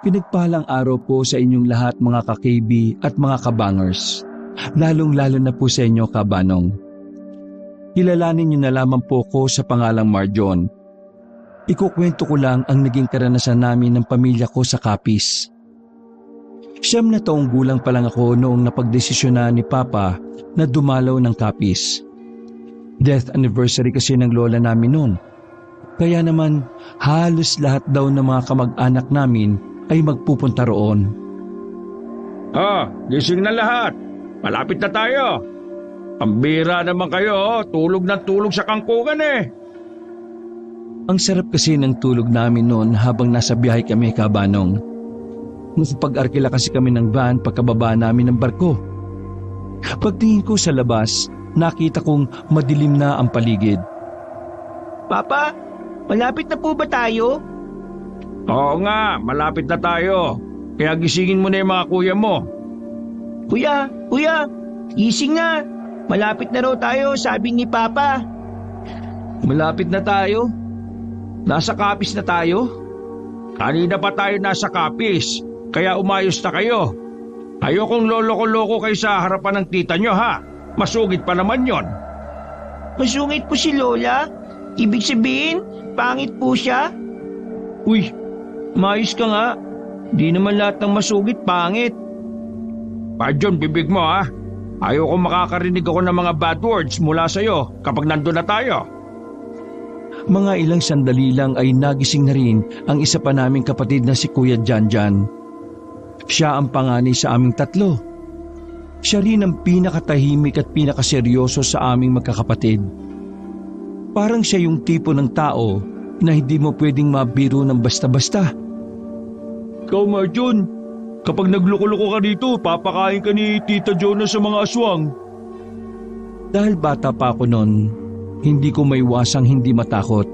Pinagpalang araw po sa inyong lahat mga ka-KB at mga kabangers. Lalong-lalo na po sa inyo, Kabanong. Kilalanin niyo na lamang po ko sa pangalang Marjon. Ikukwento ko lang ang naging karanasan namin ng pamilya ko sa Capiz. 9 na taong gulang pa lang ako noong napagdesisyonan ni Papa na dumalaw ng Capiz. Death anniversary kasi ng lola namin noon. Kaya naman halos lahat daw ng mga kamag-anak namin ay magpupunta roon. Gising na lahat. Malapit na tayo. Pambira naman kayo, tulog na tulog sa kangkungan eh. Ang sarap kasi ng tulog namin noon habang nasa biyahe kami, Kabanong. Nakapag-arkila kasi kami ng van pagkababa namin ng barko. Pagtingin ko sa labas, nakita kong madilim na ang paligid. Papa, malapit na po ba tayo? Oo nga, malapit na tayo. Kaya gisingin mo na yung mga kuya mo. Kuya, gising na. Malapit na raw tayo, sabi ni Papa. Malapit na tayo? Nasa Capiz na tayo? Kanina pa tayo nasa Capiz, kaya umayos na kayo. Ayokong loloko-loko kayo sa harapan ng tita nyo ha. Masugid pa naman yon. Masungit po si Lola? Ibig sabihin, pangit po siya? Uy, maayos ka nga. Di naman lahat ng masugit pangit. Marjon, bibig mo ha. Ayokong makakarinig ako ng mga bad words mula sa'yo kapag nandun na tayo. Mga ilang sandali lang ay nagising na rin ang isa pa naming kapatid na si Kuya Janjan. Siya ang panganay sa aming tatlo. Siya rin ang pinakatahimik at pinakaseryoso sa aming magkakapatid. Parang siya yung tipo ng tao na hindi mo pwedeng mabiro ng basta-basta. Ikaw, Marjon, kapag nagloko-loko ka dito, papakain ka ni Tita Jonah sa mga aswang. Dahil bata pa ako noon, hindi ko maiwasang hindi matakot.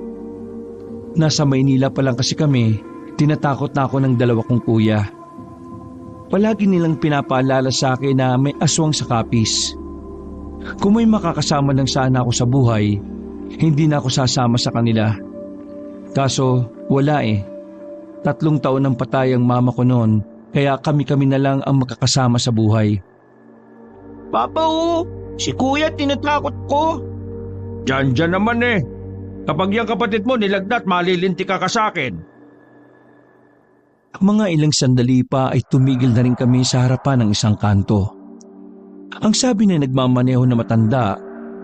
Nasa Maynila pa lang kasi kami, tinatakot na ako ng 2 kong kuya. Palagi nilang pinapaalala sa akin na may aswang sa Capiz. Kung may makakasama lang sana ako sa buhay, hindi na ako sasama sa kanila. Kaso wala eh. 3 taon ang patay ang mama ko noon, kaya kami-kami na lang ang makakasama sa buhay. Papa si Kuya tinatakot ko. Diyan naman eh. Kapag yung kapatid mo nilagnat, malilinti ka sa akin. Mga ilang sandali pa ay tumigil na rin kami sa harapan ng isang kanto. Ang sabi na nagmamaneho na matanda,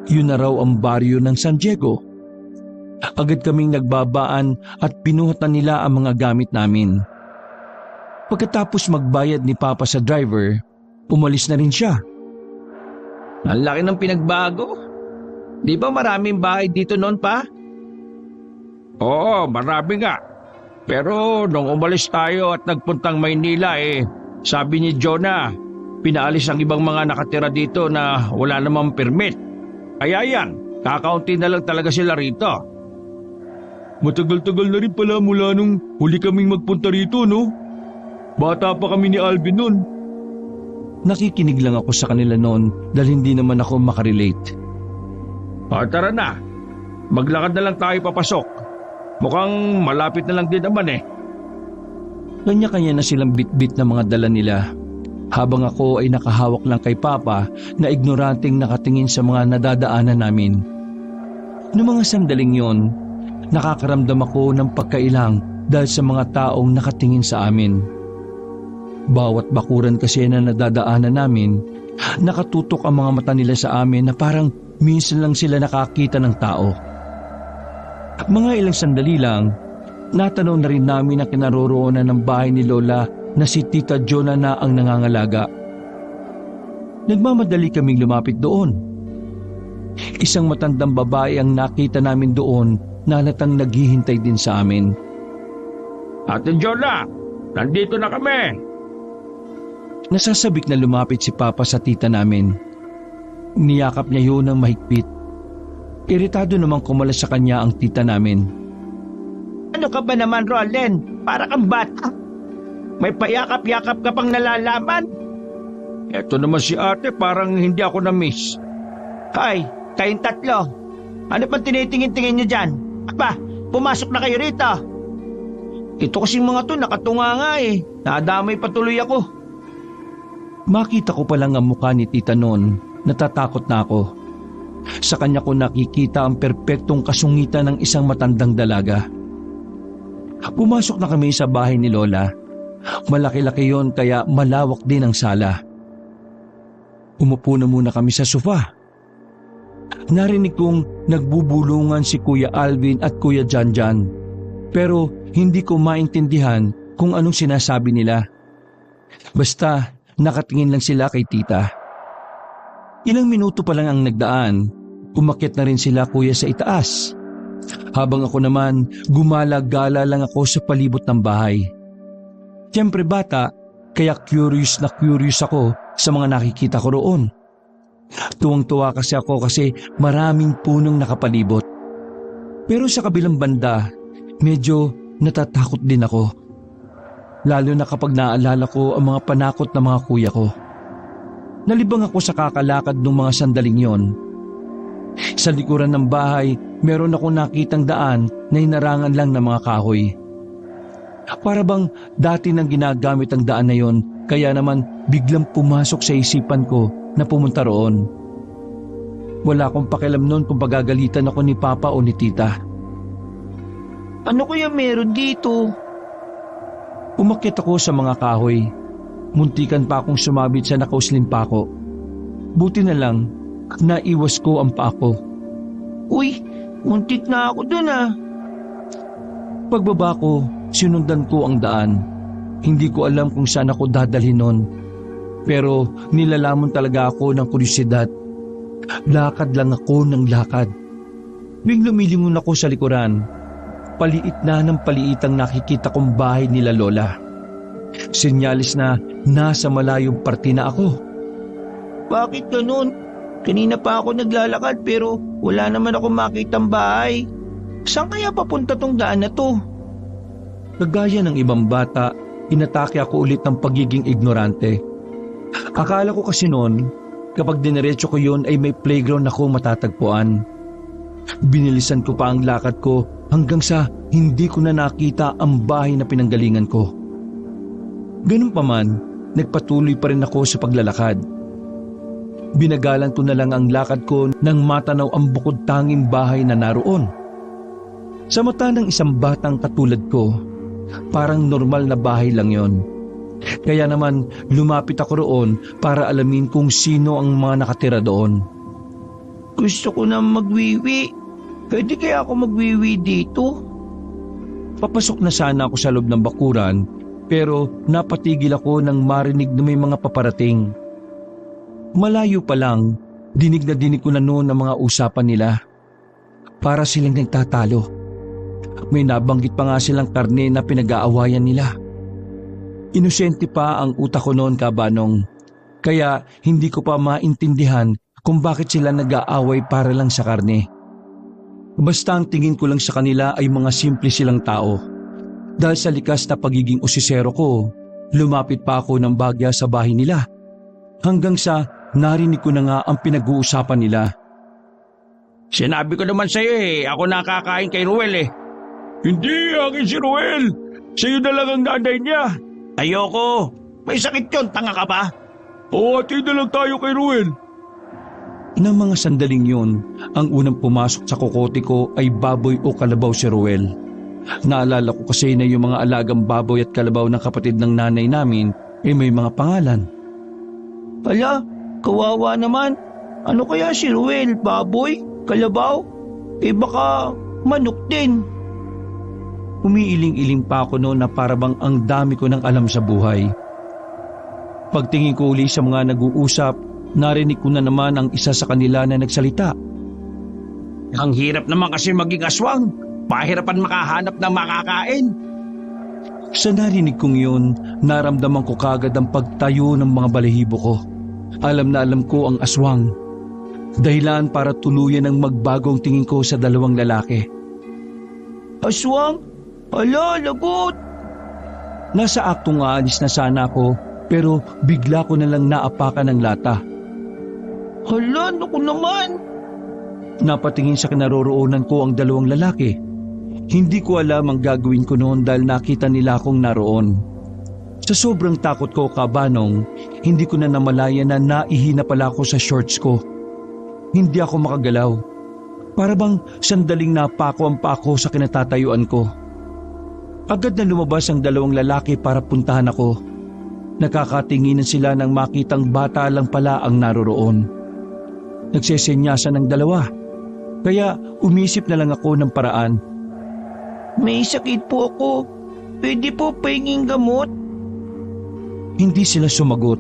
yun na raw ang baryo ng San Diego. Agad kaming nagbabaan at pinuhutan nila ang mga gamit namin. Pagkatapos magbayad ni Papa sa driver, umalis na rin siya. Ang laki ng pinagbago. Di ba maraming bahay dito noon pa? Oo, marami nga. Pero nung umalis tayo at nagpuntang Maynila sabi ni Jonah, pinaalis ang ibang mga nakatira dito na wala namang permit. Kaya yan, kakaunti na lang talaga sila rito. Matagal-tagal na rin pala mula nung huli kaming magpunta rito, no? Bata pa kami ni Alvin nun. Nakikinig lang ako sa kanila noon dahil hindi naman ako makarelate. Tara na. Maglakad na lang tayo papasok. Mukhang malapit na lang din naman eh. Kanya-kanya na silang bitbit na mga dala nila. Habang ako ay nakahawak lang kay Papa na ignoranting nakatingin sa mga nadadaanan namin. Noong mga sandaling yon, nakakaramdam ako ng pagkailang dahil sa mga taong nakatingin sa amin. Bawat bakuran kasi na nadadaanan namin, nakatutok ang mga mata nila sa amin na parang minsan lang sila nakakita ng tao. Mga ilang sandali lang, natanaw na rin namin ang kinaroroonan ng bahay ni Lola na si Tita Jonah na ang nangangalaga. Nagmamadali kaming lumapit doon. Isang matandang babae ang nakita namin doon na halatang naghihintay din sa amin. Ate Jonah, nandito na kami. Nasasabik na lumapit si Papa sa tita namin. Niyakap niya yun ng mahigpit. Iritado namang kumalas sa kanya ang tita namin. Ano ka ba naman, Roland? Para kang bata. May payakap-yakap ka pang nalalaman. Eto naman si ate, parang hindi ako na-miss. Hoy, kayong tatlo. Ano pang tinitingin-tingin niyo dyan? Aba, pumasok na kayo rito. Ito kasing mga to nakatunga nga eh. Nadamay patuloy ako. Makita ko pa lang ang mukha ni tita noon, natatakot na ako. Sa kanya ko nakikita ang perpektong kasungitan ng isang matandang dalaga. Pumasok na kami sa bahay ni Lola. Malaki-laki yon kaya malawak din ang sala. Umupo na muna kami sa sofa. Narinig kong nagbubulungan si Kuya Alvin at Kuya Janjan. Pero hindi ko maintindihan kung anong sinasabi nila. Basta nakatingin lang sila kay tita. Ilang minuto pa lang ang nagdaan, umakyat na rin sila kuya sa itaas. Habang ako naman, gumala-gala lang ako sa palibot ng bahay. Siyempre bata, kaya curious na curious ako sa mga nakikita ko roon. Tuwang-tuwa kasi ako kasi maraming punong nakapalibot. Pero sa kabilang banda, medyo natatakot din ako. Lalo na kapag naalala ko ang mga panakot ng mga kuya ko. Nalibang ako sa kakalakad ng mga sandaling yon. Sa likuran ng bahay, meron akong nakitang daan na hinarangan lang ng mga kahoy. Para bang dati nang ginagamit ang daan na yon, kaya naman biglang pumasok sa isipan ko na pumunta roon. Wala akong pakialam noon kung pagagalitan ako ni Papa o ni Tita. Ano kaya meron dito? Umakyat ako sa mga kahoy. Muntikan pa akong sumabit sa nakausling pako. Buti na lang, naiwas ko ang pako. Uy, muntik na ako dun ah. Pagbaba ko, sinundan ko ang daan. Hindi ko alam kung saan ako dadalhin nun. Pero nilalamon talaga ako ng kuryosidad. Lakad lang ako ng lakad. Biglang lumilingon ako sa likuran. Paliit na ng paliit ang nakikita kong bahay nila Lola. Sinyalis na nasa malayong parte na ako. Bakit ganun? Kanina pa ako naglalakad pero wala naman ako makitang bahay. Saan kaya papunta tong daan na to? Kagaya ng ibang bata, inatake ako ulit ng pagiging ignorante. Akala ko kasi noon, kapag dinerecho ko yun ay may playground ako matatagpuan. Binilisan ko pa ang lakad ko hanggang sa hindi ko na nakita ang bahay na pinanggalingan ko. Ganun pa man, nagpatuloy pa rin ako sa paglalakad. Binagalan ko na lang ang lakad ko nang matanaw ang bukod tanging bahay na naroon. Sa mata ng isang batang katulad ko, parang normal na bahay lang yon. Kaya naman lumapit ako roon para alamin kung sino ang mga nakatira doon. Gusto ko na magwiwi. Pwede kaya ako magwiwi dito? Papasok na sana ako sa loob ng bakuran pero napatigil ako nang marinig na may mga paparating. Malayo pa lang, dinig na dinig ko na noon ang mga usapan nila. Para silang nagtatalo. May nabanggit pa nga silang karne na pinag-aawayan nila. Inosente pa ang utak ko noon, kabanong. Kaya hindi ko pa maintindihan kung bakit sila nag-aaway para lang sa karne. Basta ang tingin ko lang sa kanila ay mga simple silang tao. Dahil sa likas na pagiging usisero ko, lumapit pa ako ng bagya sa bahay nila. Hanggang sa narinig ko na nga ang pinag-uusapan nila. Sinabi ko naman sa'yo ako nakakain kay Ruel Hindi, akin si Ruel. Sa'yo na lang ang nanay niya. Ayoko. May sakit yun, tanga ka ba? Oo, ati na lang tayo kay Ruel. Nang mga sandaling yun, ang unang pumasok sa kokote ko ay baboy o kalabaw si Ruel. Naalala ko kasi na yung mga alagang baboy at kalabaw ng kapatid ng nanay namin ay may mga pangalan. Hala, kawawa naman. Ano kaya si Ruel? Baboy? Kalabaw? Baka manok din. Umiiling-iling pa ako noon na parabang ang dami ko ng alam sa buhay. Pagtingin ko uli sa mga nag-uusap, narinig ko na naman ang isa sa kanila na nagsalita. Ang hirap naman kasi maging aswang. Pahirapan makahanap ng makakain. Sa narinig kong yun, naramdaman ko kagad ang pagtayo ng mga balahibo ko. Alam na alam ko ang aswang. Dahilan para tuluyan ang magbagong tingin ko sa dalawang lalaki. Aswang? Hala, lagot! Nasa aktong aalis na sana ako, pero bigla ko na lang naapakan ng lata. Hala, naku naman! Napatingin sa kinaroroonan ko ang dalawang lalaki. Hindi ko alam ang gagawin ko noon dahil nakita nila akong naroon. Sa sobrang takot ko, Kabanong, hindi ko na namalaya na naihina pala ako sa shorts ko. Hindi ako makagalaw. Para bang sandaling napako ang pako sa kinatatayuan ko. Agad na lumabas ang dalawang lalaki para puntahan ako. Nakakatinginan sila nang makitang bata lang pala ang naroroon. Nagsesenyasan ng dalawa. Kaya umisip na lang ako ng paraan. May sakit po ako. Pwede po pahinging gamot? Hindi sila sumagot.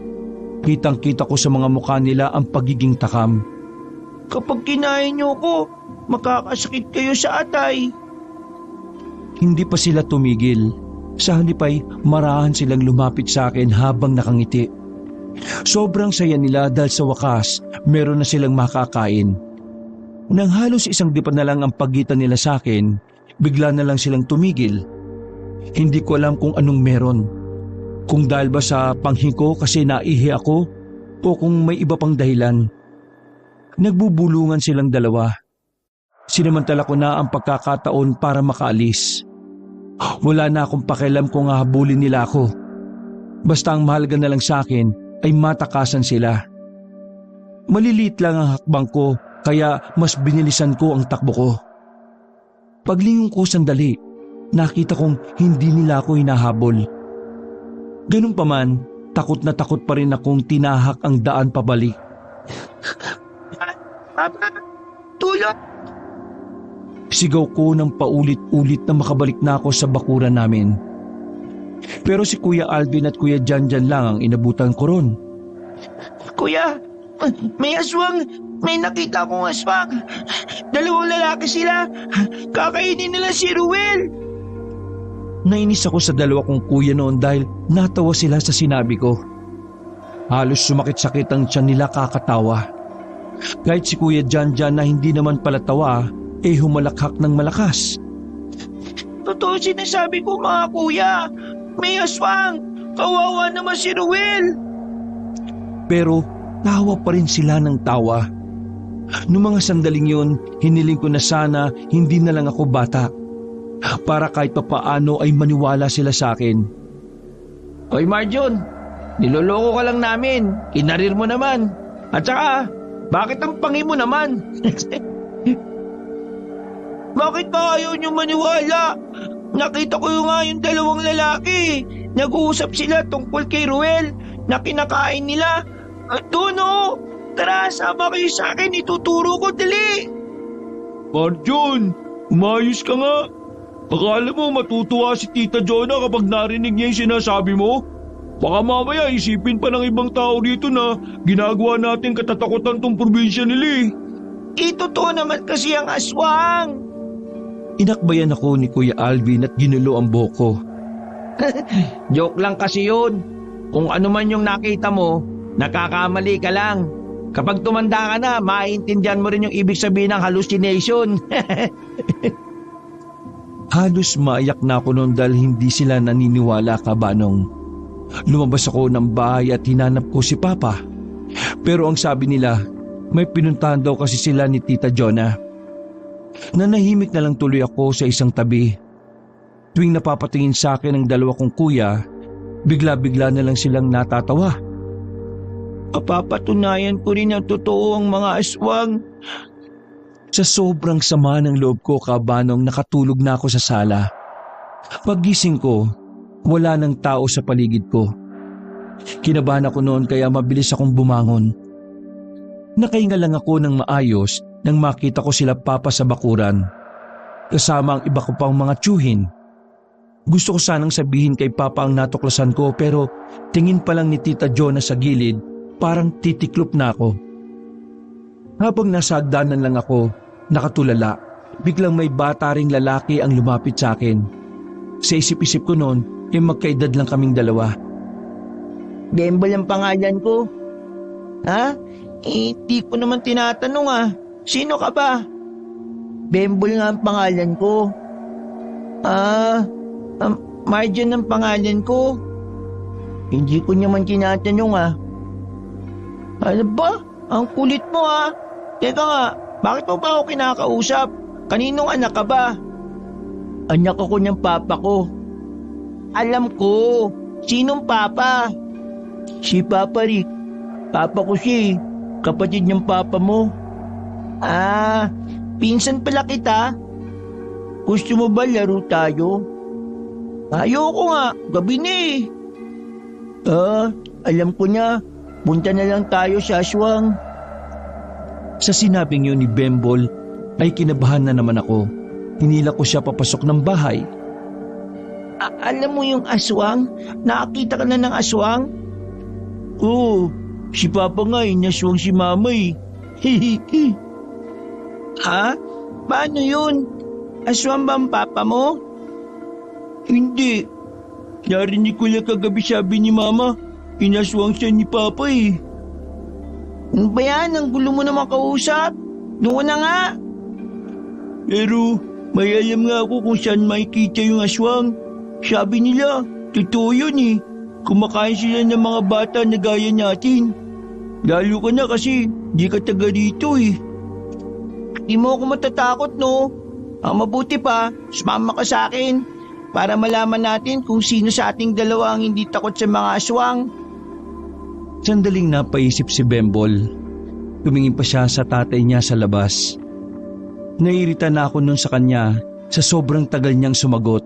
Kitang-kita ko sa mga mukha nila ang pagiging takam. Kapag kinain niyo ko, makakasakit kayo sa atay. Hindi pa sila tumigil. Sa halip ay marahan silang lumapit sa akin habang nakangiti. Sobrang saya nila dahil sa wakas meron na silang makakain. Nang halos isang dipa na lang ang pagitan nila sa akin, bigla na lang silang tumigil. Hindi ko alam kung anong meron. Kung dahil ba sa panghinko kasi naihi ako o kung may iba pang dahilan. Nagbubulungan silang dalawa. Sinamantala ko na ang pagkakataon para makaalis. Wala na akong pakialam kung hahabulin nila ako. Basta ang mahalaga na lang sa akin ay matakasan sila. Maliliit lang ang hakbang ko kaya mas binilisan ko ang takbo ko. Paglingon ko sandali, nakita kong hindi nila ako hinahabol. Ganun pa man, takot na takot pa rin akong tinahak ang daan pabalik. Papa, tulong! Sigaw ko ng paulit-ulit na makabalik na ako sa bakuran namin. Pero si Kuya Alvin at Kuya Janjan lang ang inabutan ko ron. Kuya, may aswang! May nakita akong aswang! Dalawang lalaki sila! Kakainin nila si Ruel! Nainis ako sa dalawa kong kuya noon dahil natawa sila sa sinabi ko. Halos sumakit-sakit ang tiyan nila kakatawa. Kahit si Kuya Janjan na hindi naman pala tawa, humalakhak ng malakas. Totoo sinasabi ko mga kuya! May aswang! Kawawa naman si Ruel! Pero tawa pa rin sila ng tawa. Noong mga sandaling yun, hiniling ko na sana hindi na lang ako bata. Para kahit papaano ay maniwala sila sa akin. Hoy Marjon, niloloko ka lang namin. Kinarir mo naman. At saka, bakit ang pangi mo naman? Bakit ba ayaw niyo maniwala? Nakita ko nga yung dalawang lalaki. Nag-uusap sila tungkol kay Ruel na kinakain nila. At doon tara, sama kayo sa akin. Ituturo ko, dali. Marjon, umayos ka nga. Akala mo matutuwa si Tita Jonah kapag narinig niya yung sinasabi mo? Baka mamaya isipin pa ng ibang tao dito na ginagawa natin katatakutan tong probinsya nila Totoo naman kasi ang aswang. Inakbayan ako ni Kuya Alvin at ginulo ang buhok ko. Joke lang kasi yun. Kung ano man yung nakita mo, nakakamali ka lang. Kapag tumanda ka na, maintindihan mo rin yung ibig sabihin ng hallucination. Halos maiyak na ako noon dahil hindi sila naniniwala, Kabanong. Lumabas ako ng bahay at hinanap ko si Papa. Pero ang sabi nila, may pinuntahan daw kasi sila ni Tita Jonah. Nanahimik na lang tuloy ako sa isang tabi. Tuwing napapatingin sa akin ang dalawa kong kuya, bigla-bigla na lang silang natatawa. Papatunayan ko rin ang totoo ang mga aswang. Sa sobrang sama ng loob ko, Kabanong, nakatulog na ako sa sala. Paggising ko, wala nang tao sa paligid ko. Kinabahan ako noon kaya mabilis akong bumangon. Nakahinga lang ako ng maayos nang makita ko sila Papa sa bakuran. Kasama ang iba ko pang mga tiyuhin. Gusto ko sanang sabihin kay Papa ang natuklasan ko pero tingin pa lang ni Tita Jonah sa gilid, parang titiklop na ako. Habang nasa hagdanan lang ako, nakatulala, biglang may bata ring lalaki ang lumapit sa akin. Sa isip-isip ko noon, magkaedad lang kaming dalawa. Bembol ang pangalan ko. Ha? Hindi ko naman tinatanong Sino ka ba? Bembol nga ang pangalan ko. Marjon ang pangalan ko. Hindi ko naman tinatanong Ano ba? Ang kulit mo Teka nga, bakit mo pa ako kinakausap? Kaninong anak ka ba? Anak ako ng papa ko. Alam ko. Sinong papa? Si Papa Rick. Papa ko siya eh. Kapatid ng papa mo. Ah, pinsan pala kita. Gusto mo ba laro tayo? Ayoko nga, gabi na eh. Alam ko na. Punta na lang tayo sa aswang. Sa sinabing yun ni Bembol ay kinabahan na naman ako. Hinila ko siya papasok ng bahay. Alam mo yung aswang? Nakakita ka na ng aswang? Oo, si Papa nga inaswang si Mama eh. Ha? Paano yun? Aswang ba ang Papa mo? Hindi. Narinig ko lang kagabi sabi ni Mama, inaswang siya ni Papa eh. Ano ba yan? Ang gulo mo naman kausap. Doon na nga. Pero may alam nga ako kung saan makikita yung aswang. Sabi nila, totoo yun eh. Kumakain sila ng mga bata na gaya natin. Lalo ka na kasi di ka taga dito eh. Di mo ako matatakot no. Ang mabuti pa, sumama ka sa akin para malaman natin kung sino sa ating dalawa ang hindi takot sa mga aswang. Sandaling napaisip si Bembol. Tumingin pa siya sa tatay niya sa labas. Nairita na ako nun sa kanya sa sobrang tagal niyang sumagot.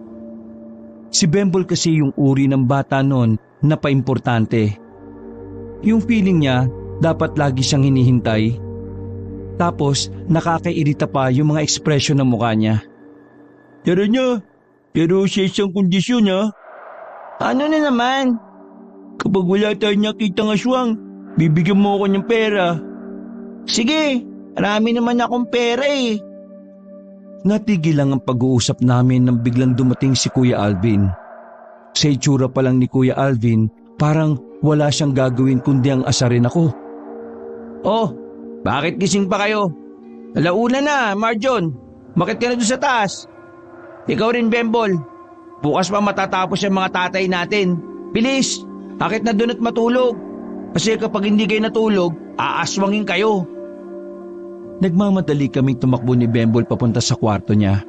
Si Bembol kasi yung uri ng bata nun na paimportante. Yung feeling niya, dapat lagi siyang hinihintay. Tapos nakakairita pa yung mga ekspresyon ng mukha niya. Tara niya, pero sa isang kondisyon ha. Ano na naman? Kapag wala tayong nakitang aswang, bibigyan mo ako ng pera. Sige, marami naman akong pera eh. Natigil lang ang pag-uusap namin nang biglang dumating si Kuya Alvin. Sa itsura pa lang ni Kuya Alvin, parang wala siyang gagawin kundi ang asarin ako. Oh, bakit gising pa kayo? Alauna na, Marjon. Bakit ka na doon sa taas? Ikaw rin, Bembol. Bukas pa matatapos yung mga tatay natin. Bilis, akit na doon at matulog. Kasi kapag hindi kayo natulog, aaswangin kayo. Nagmamadali kaming tumakbo ni Bembol papunta sa kwarto niya.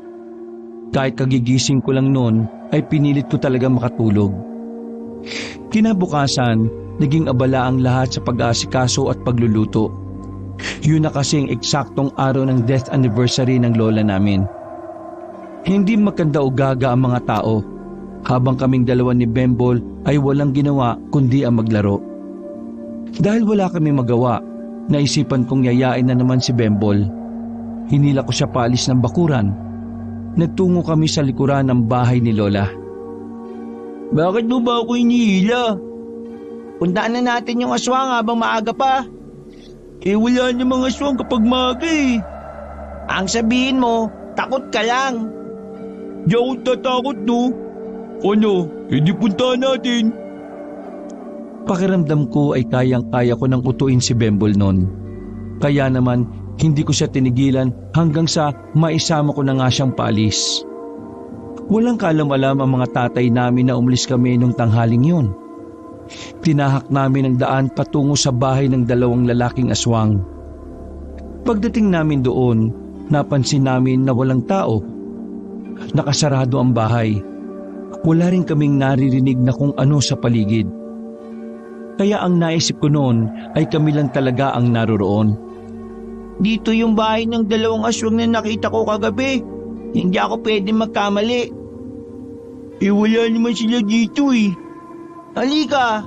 Kahit kagigising ko lang noon ay pinilit ko talaga makatulog. Kinabukasan, naging abala ang lahat sa pag-aasikaso at pagluluto. Yun na kasing eksaktong araw ng death anniversary ng lola namin. Hindi magkanda o gaga ang mga tao. Habang kaming dalawa ni Bembol ay walang ginawa kundi ang maglaro. Dahil wala kaming magawa, naisipan kong yayain na naman si Bembol. Hinila ko siya paalis ng bakuran. Nagtungo kami sa likuran ng bahay ni Lola. Bakit mo ba ako inihila? Puntaan na natin yung aswang habang maaga pa. Eh wala namang aswang kapag maaga eh. Ang sabihin mo, takot ka lang. Di ako tatakot no. Ano, hindi puntaan natin. Pakiramdam ko ay kayang-kaya ko nang utuin si Bembol noon. Kaya naman, hindi ko siya tinigilan hanggang sa maisama ko na nga siyang paalis. Walang kaalam-alam ang mga tatay namin na umalis kami nung tanghaling yun. Tinahak namin ang daan patungo sa bahay ng dalawang lalaking aswang. Pagdating namin doon, napansin namin na walang tao. Nakasarado ang bahay. Wala rin kaming naririnig na kung ano sa paligid. Kaya ang naisip ko noon ay kami lang talaga ang naroroon. Dito yung bahay ng dalawang aswang na nakita ko kagabi. Hindi ako pwede magkamali. Eh wala naman sila dito eh. Halika!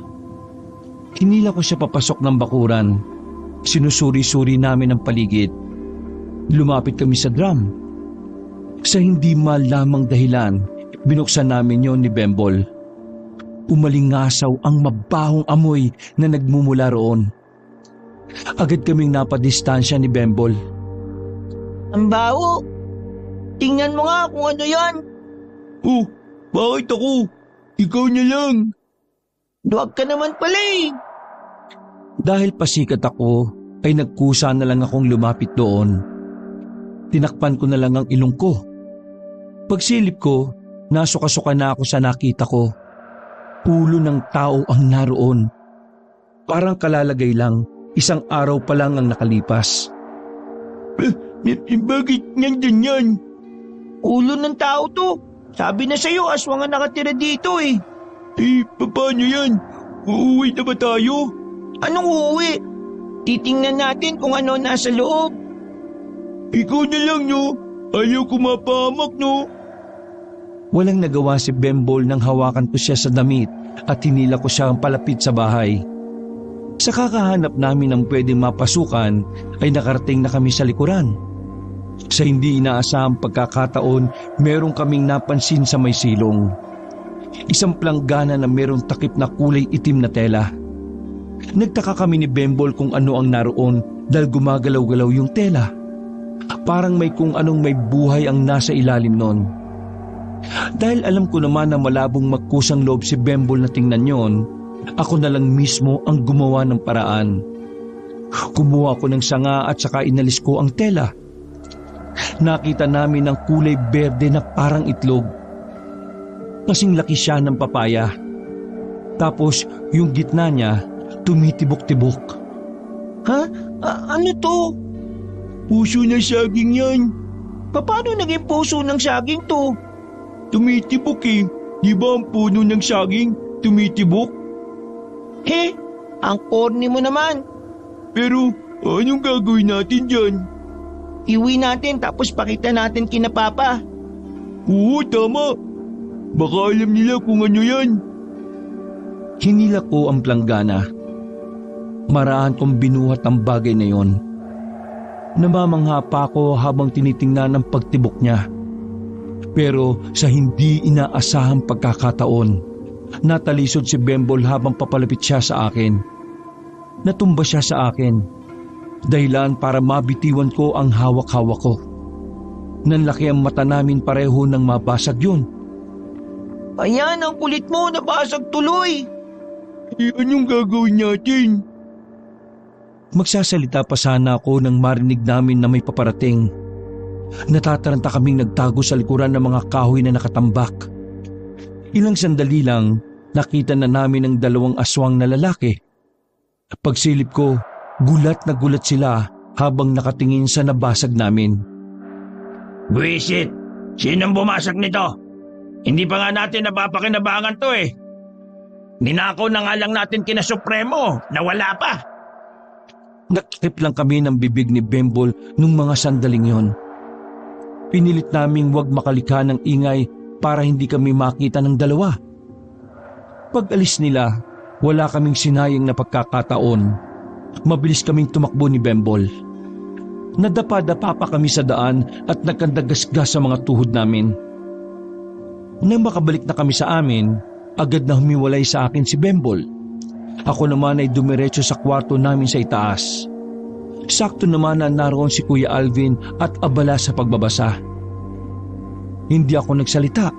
Hinila ko siya papasok ng bakuran. Sinusuri-suri namin ang paligid. Lumapit kami sa drum. Sa hindi malamang dahilan, binuksan namin yon ni Bembol. Umalingasaw ang mabahong amoy na nagmumula roon. Agad kaming napadistansya ni Bembol. Ang baho! Tingnan mo nga kung ano yan! Oh, bakit ako? Ikaw na lang! Duwag ka naman pala eh! Dahil pasikat ako, ay nagkusa na lang akong lumapit doon. Tinakpan ko na lang ang ilong ko. Pagsilip ko, nasuka-suka na ako sa nakita ko. Ulo ng tao ang naroon. Parang kalalagay lang, isang araw pa lang ang nakalipas. Bakit nandun yan? Ulo ng tao to. Sabi na sa'yo, aswang ang nakatira dito eh. Paano yan? Uuwi na ba tayo? Anong uuwi? Titingnan natin kung ano nasa loob. Ikaw na lang, no? Ayaw ko mapahamak, no? Walang nagawa si Bembol nang hawakan ko siya sa damit at hinila ko siya palapit sa bahay. Sa kakahanap namin ng pwedeng mapasukan ay nakarating na kami sa likuran. Sa hindi inaasahang pagkakataon, meron kaming napansin sa may silong. Isang planggana na merong takip na kulay itim na tela. Nagtaka kami ni Bembol kung ano ang naroon dahil gumagalaw-galaw yung tela. Parang may kung anong may buhay ang nasa ilalim nun. Dahil alam ko naman na malabong magkusang loob si Bembol na tingnan yon, ako na lang mismo ang gumawa ng paraan. Kumuha ko ng sanga at saka inalis ko ang tela. Nakita namin ang kulay berde na parang itlog. Kasing laki siya ng papaya. Tapos yung gitna niya tumitibok-tibok. Ha? Ano to? Puso na saging yan. Paano naging puso ng saging to? Tumitibok eh. Di ba ang puno ng saging tumitibok? He, ang corny mo naman. Pero anong gagawin natin dyan? Iwi natin tapos pakita natin kina Papa. Oo, tama. Baka alam nila kung ano yan. Hinila ko ang planggana. Maraan kong binuhat ang bagay na yon. Namamangha pa ako habang tinitingnan ang pagtibok niya. Pero sa hindi inaasahang pagkakataon, natalisod si Bembol habang papalapit siya sa akin. Natumba siya sa akin. Dahilan para mabitiwan ko ang hawak-hawak ko. Nanlaki ang mata namin pareho nang mabasag yun. Ayan, ang kulit mo, nabasag tuloy. Anong gagawin natin? Magsasalita pa sana ako nang marinig namin na may paparating. Natataranta kaming nagtago sa likuran ng mga kahoy na nakatambak. Ilang sandali lang, nakita na namin ang dalawang aswang na lalaki. Pagsilip ko, gulat na gulat sila habang nakatingin sa nabasag namin. Buwisit! Sinong bumasag nito? Hindi pa nga natin napapakinabangan to eh. Ninakaw na nga lang natin kina Supremo na wala pa. Nakikip lang kami ng bibig ni Bembol nung mga sandaling yon. Pinilit naming huwag makalika ng ingay para hindi kami makita ng dalawa. Pag alis nila, wala kaming sinayang na pagkakataon. Mabilis kaming tumakbo ni Bembol. Nadapa-dapa pa kami sa daan at nagkandagasgas sa mga tuhod namin. Nang makabalik na kami sa amin, agad na humiwalay sa akin si Bembol. Ako naman ay dumiretso sa kwarto namin sa itaas. Sakto naman na naroon si Kuya Alvin at abala sa pagbabasa. Hindi ako nagsalita.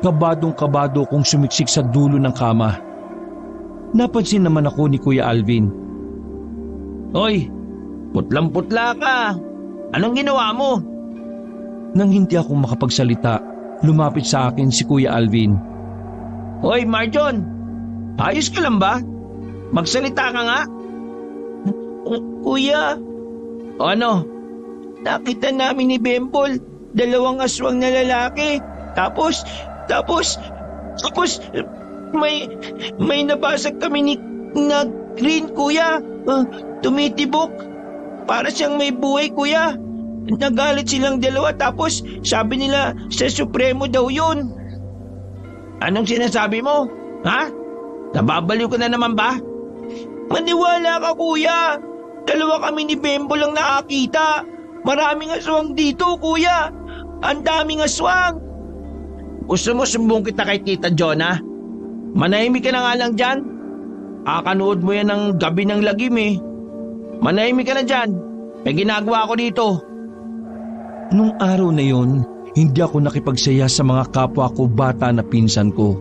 Kabadong-kabado kong sumiksik sa dulo ng kama. Napansin naman ako ni Kuya Alvin. Hoy, putlang-putla ka. Anong ginawa mo? Nang hindi ako makapagsalita, lumapit sa akin si Kuya Alvin. Hoy, Marjon, ayos ka lang ba? Magsalita ka nga. Kuya. O ano? Nakita namin ni Bembol, dalawang aswang na lalaki. Tapos, may nabasag kami na green, kuya. Tumitibok. Para siyang may buhay, kuya. Nagalit silang dalawa tapos sabi nila sa Supremo daw yun. Anong sinasabi mo? Ha? Nababaliw ka na naman ba? Maniwala ka, kuya. Dalawa kami ni Bembol lang nakakita. Maraming aswang dito, kuya. Ang daming aswang. Gusto mo sumbong kita kay Tita Jonah? Manahimik ka na nga lang dyan. Akanood mo yan ng gabi ng lagim eh. Manahimik ka na dyan. May ginagawa ko dito. Nung araw na yon, hindi ako nakipagsaya sa mga kapwa ko bata na pinsan ko.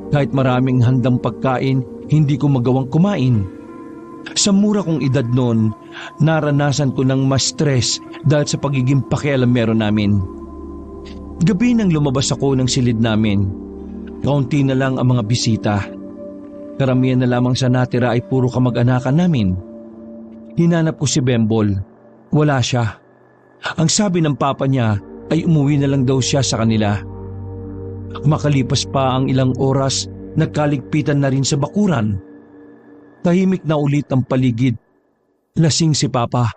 Kahit maraming handang pagkain, hindi ko magawang kumain. Sa mura kong edad noon, naranasan ko ng mas stress dahil sa pagiging pakialamero namin. Gabi nang lumabas ako ng silid namin, kaunti na lang ang mga bisita. Karamihan na lamang sa natira ay puro kamag-anakan namin. Hinanap ko si Bembol. Wala siya. Ang sabi ng papa niya ay umuwi na lang daw siya sa kanila. Makalipas pa ang ilang oras, nagkaligpitan na rin sa bakuran. Tahimik na ulit ang paligid. Lasing si Papa.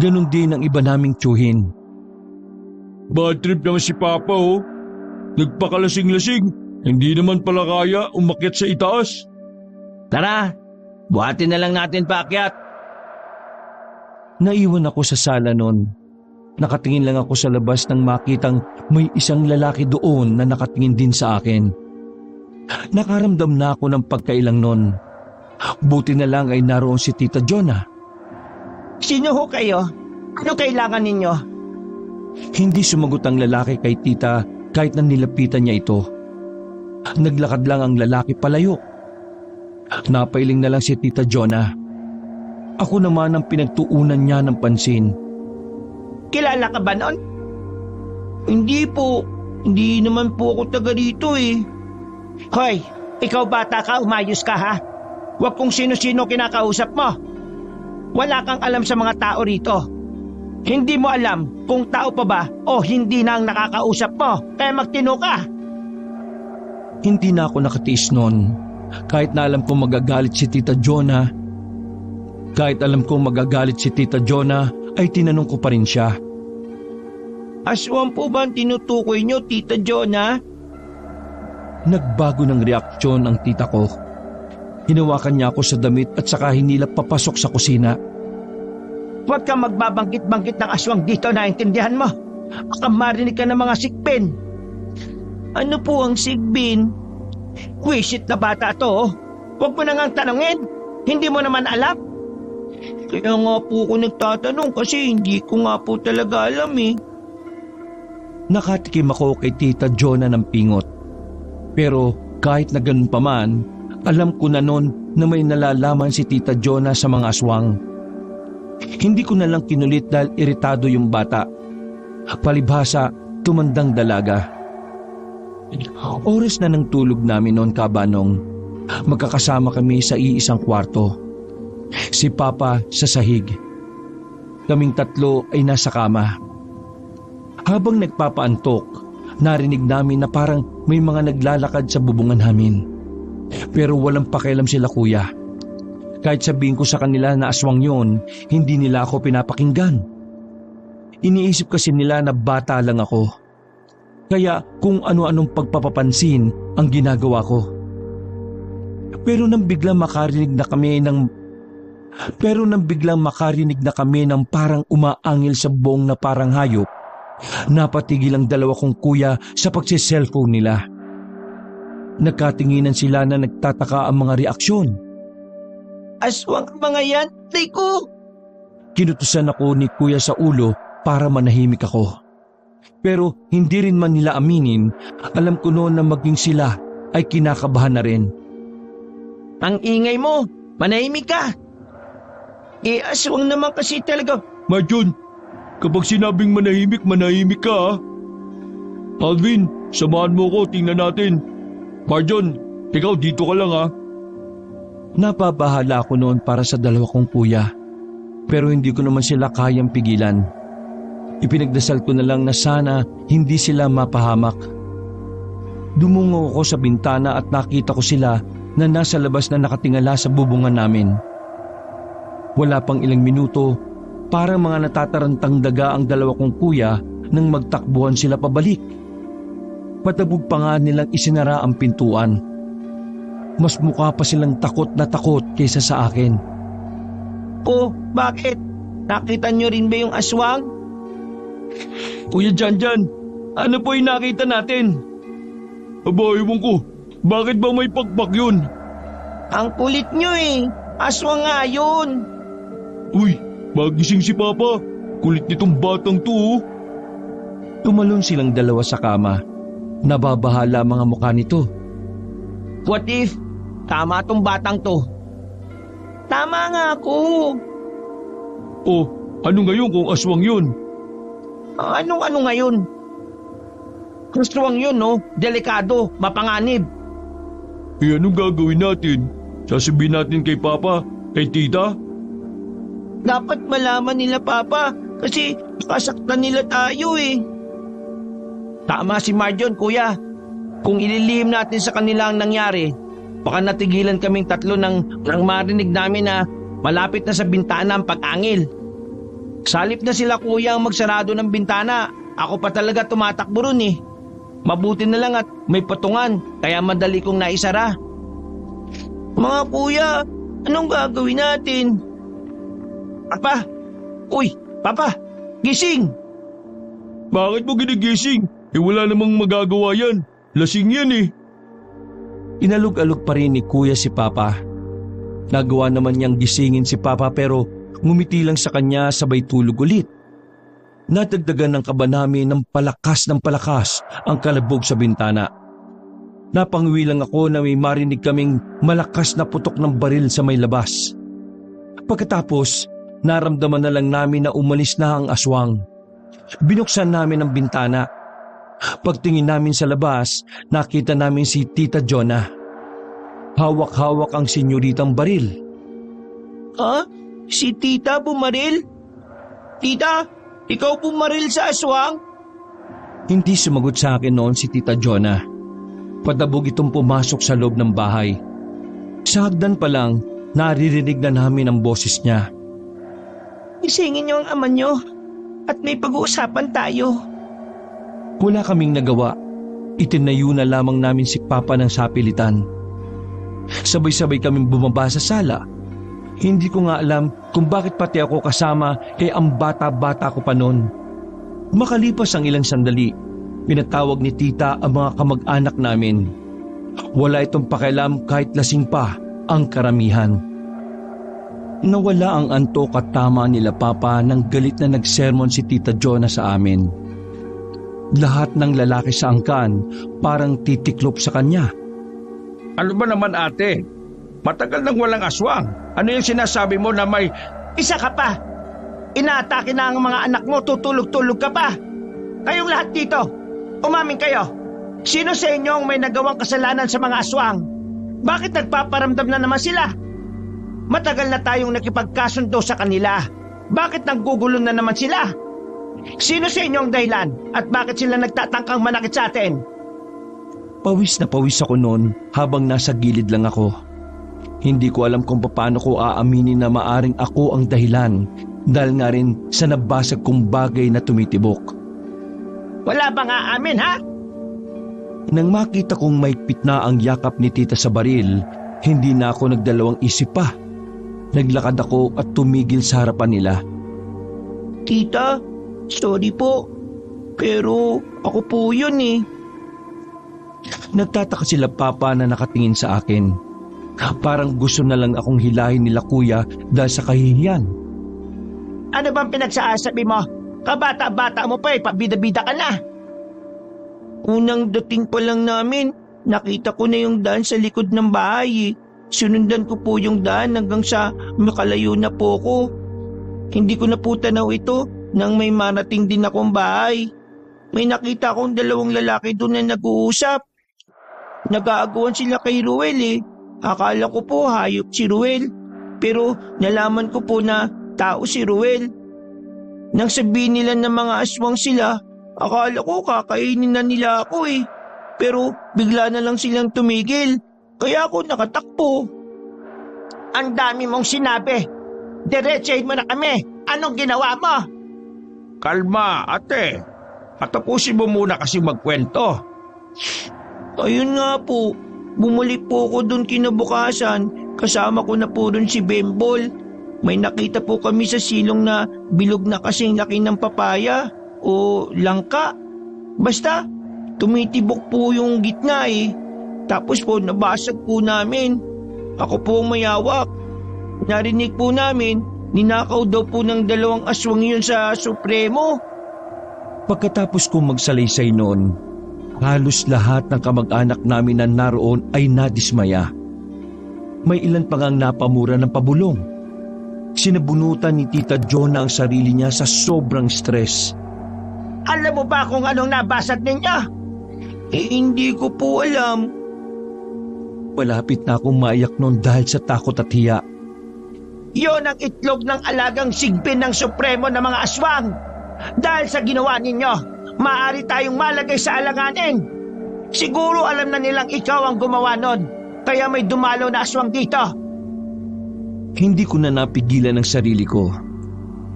Ganon din ang iba naming tiyuhin. Bad trip naman si Papa oh. Nagpakalasing-lasing. Hindi naman pala kaya umakyat sa itaas. Tara, buhatin na lang natin paakyat. Naiwan ako sa sala noon. Nakatingin lang ako sa labas nang makitang may isang lalaki doon na nakatingin din sa akin. Nakaramdam na ako ng pagkailang noon. Buti na lang ay naroon si Tita Jonah. Sino ho kayo? Ano kailangan ninyo? Hindi sumagot ang lalaki kay Tita kahit na nilapitan niya ito. Naglakad lang ang lalaki palayo. Napailing na lang si Tita Jonah. Ako naman ang pinagtuunan niya ng pansin. Kilala ka ba nun? Hindi po. Hindi naman po ako taga dito eh. Hoy, ikaw bata ka, umayos ka ha? Huwag kung sino-sino kinakausap mo. Wala kang alam sa mga tao rito. Hindi mo alam kung tao pa ba o hindi na ang nakakausap mo. Kaya magtino ka. Hindi na ako nakatiis noon. Kahit na alam kong magagalit si Tita Jonah, ay tinanong ko pa rin siya. Aswang po ba ang tinutukoy nyo, Tita Jonah? Nagbago ng reaksyon ang tita ko. Hinawakan niya ako sa damit at saka hinilap papasok sa kusina. Huwag kang magbabanggit-banggit ng aswang dito, naintindihan mo? Baka marinig ka ng mga sigbin. Ano po ang sigbin? Wisit na bata to, oh. Huwag mo na ngang tanongin. Hindi mo naman alam. Kaya nga po ako nagtatanong kasi hindi ko nga po talaga alam eh. Nakatikim ako kay Tita Jonah ng pingot. Pero kahit na ganun pa man, alam ko na noon na may nalalaman si Tita Jonah sa mga aswang. Hindi ko na lang kinulit dahil iritado yung bata. Palibhasa, tumandang dalaga. Oras na ng tulog namin noon, Kabanong. Magkakasama kami sa iisang kwarto. Si Papa sa sahig. Kaming tatlo ay nasa kama. Habang nagpapaantok, narinig namin na parang may mga naglalakad sa bubungan namin. Pero walang pakialam sila, kuya. Kahit sabihin ko sa kanila na aswang yon, hindi nila ako pinapakinggan. Iniisip kasi nila na bata lang ako. Kaya kung ano-anong pagpapapansin ang ginagawa ko. Pero nang biglang makarinig na kami ng parang umaangil sa buong na parang hayop, napatigil ang dalawa kong kuya sa pagsiselfone nila. Nagkatinginan sila na nagtataka ang mga reaksyon. Aswang ang mga yan, ko. Kinutusan ako ni kuya sa ulo para manahimik ako. Pero hindi rin man nila aminin, alam ko noon na maging sila ay kinakabahan na rin. Ang ingay mo, manahimik ka. Aswang naman kasi talaga. Marjon, kapag sinabing manahimik ka ha. Alvin, samahan mo ko, tingnan natin. Marjon, ikaw dito ka lang ha. Napabahala ako noon para sa dalawa kong kuya. Pero hindi ko naman sila kayang pigilan. Ipinagdasal ko na lang na sana hindi sila mapahamak. Dumungo ako sa bintana at nakita ko sila na nasa labas na nakatingala sa bubungan namin. Wala pang ilang minuto, parang mga natatarantang daga ang dalawa kong kuya nang magtakbuhan sila pabalik. Patabog pa nga nilang isinara ang pintuan. Mas mukha pa silang takot na takot kaysa sa akin. Oh, bakit? Nakita nyo rin ba yung aswang? Kuya Janjan, ano po yung nakita natin? Aba, ewan ko. Bakit ba may pakpak yun? Ang kulit nyo eh. Aswang nga yun. Uy, magising si Papa. Kulit nitong batang to oh. Tumalon silang dalawa sa kama. Nababahala mga mukha nito. What if tama tong batang to? Tama nga ako. Oh, ano ngayon kung aswang yun? Anong ngayon? Aswang yun, no? Delikado, mapanganib. Eh anong gagawin natin? Sasabihin natin kay Papa, kay Tita? Dapat malaman nila, Papa, kasi kasaktan nila tayo eh. Tama si Marjon, kuya. Kung ililihim natin sa kanila ang nangyari, baka natigilan kaming tatlo nang marinig namin na malapit na sa bintana ang pag-angil. Salip na sila kuya ang magsarado ng bintana. Ako pa talaga tumatakbo ron eh. Mabuti na lang at may patungan, kaya madali kong naisara. Mga kuya, anong gagawin natin? Papa! Uy, Papa! Gising! Bakit mo ginigising? Wala namang magagawa yan. Lasing yan eh. Inalog-alog pa rin ni Kuya si Papa. Nagawa naman niyang gisingin si Papa pero ngumiti lang sa kanya sabay tulog ulit. Nadagdagan ng kaba namin ng palakas ang kalabog sa bintana. Napangwi lang ako na may marinig kaming malakas na putok ng baril sa may labas. Pagkatapos, naramdaman na lang namin na umalis na ang aswang. Binuksan namin ang bintana. Pagtingin namin sa labas, nakita namin si Tita Jonah. Hawak-hawak ang senyoritang baril. Ha? Si Tita bumaril? Tita, ikaw bumaril sa aswang? Hindi sumagot sa akin noon si Tita Jonah. Padabog itong pumasok sa loob ng bahay. Sa hagdan pa lang, naririnig na namin ang boses niya. Isingin niyo ang ama niyo at may pag-uusapan tayo. Wala kaming nagawa. Itinayo na lamang namin si Papa ng sapilitan. Sabay-sabay kaming bumaba sa sala. Hindi ko nga alam kung bakit pati ako kasama kay ang bata-bata ko pa noon. Makalipas ang ilang sandali, pinatawag ni Tita ang mga kamag-anak namin. Wala itong pakialam kahit lasing pa ang karamihan. Nawala ang antok at tama nila Papa nang galit na nagsermon si Tita Jonah sa amin. Lahat ng lalaki sa angkan parang titiklop sa kanya. Ano ba naman ate? Matagal nang walang aswang. Ano yung sinasabi mo na may... Isa ka pa! Inaatake na ang mga anak mo, tutulog-tulog ka pa! Kayong lahat dito, umamin kayo! Sino sa inyo ang may nagawang kasalanan sa mga aswang? Bakit nagpaparamdam na naman sila? Matagal na tayong nakipagkasundo sa kanila. Bakit nanggugulo na naman sila? Sino sa inyo ang dahilan at bakit sila nagtatangkang manakit sa atin? Pawis na pawis ako noon habang nasa gilid lang ako. Hindi ko alam kung paano ko aaminin na maaring ako ang dahilan dahil nga rin sa nabasag kong bagay na tumitibok. Wala bang aamin, ha? Nang makita kong maigpit na ang yakap ni Tita sa baril, hindi na ako nagdalawang isip pa. Naglakad ako at tumigil sa harapan nila. Tita, sorry po. Pero ako po yun eh. Nagtataka sila Papa na nakatingin sa akin. Parang gusto na lang akong hilahin nila Kuya dahil sa kahihiyan. Ano bang pinagsasabi mo? Kabata-bata mo pa eh, pabida-bida ka na. Unang dating pa lang namin, nakita ko na yung daan sa likod ng bahay eh. Sinundan ko po yung daan hanggang sa makalayo na po ko. Hindi ko na po tanaw ito nang may marating din akong bahay. May nakita akong dalawang lalaki doon na nag-uusap. Nag-aagawan sila kay Ruel eh. Akala ko po hayop si Ruel. Pero nalaman ko po na tao si Ruel. Nang sabihin nila na mga aswang sila, akala ko kakainin na nila ako eh. Pero bigla na lang silang tumigil. Kaya ako nakatakbo. Ang dami mong sinabi. Diretsahin mo na kami. Anong ginawa mo? Kalma ate. Patapusin mo muna kasi magkwento. Ayun nga po. Bumalik po ako doon kinabukasan. Kasama ko na po doon si Bembol. May nakita po kami sa silong na bilog na kasing laki ng papaya o langka. Basta, tumitibok po yung gitna eh. Tapos po nabasag po namin. Ako po ang mayawak. Narinig po namin, ninakaw daw po ng dalawang aswang yun sa Supremo. Pagkatapos kong magsalaysay noon, halos lahat ng kamag-anak namin na naroon ay nadismaya. May ilan pa ngang napamura ng pabulong. Sinabunutan ni Tita Jonah ang sarili niya sa sobrang stress. Alam mo ba kung anong nabasag ninyo? Eh hindi ko po alam. Malapit na akong maiyak noon dahil sa takot at hiya. Yon ang itlog ng alagang sigbin ng Supremo ng mga aswang. Dahil sa ginawa ninyo, maaari tayong malagay sa alanganin. Siguro alam na nilang ikaw ang gumawa nun, kaya may dumalaw na aswang dito. Hindi ko na napigilan ang sarili ko.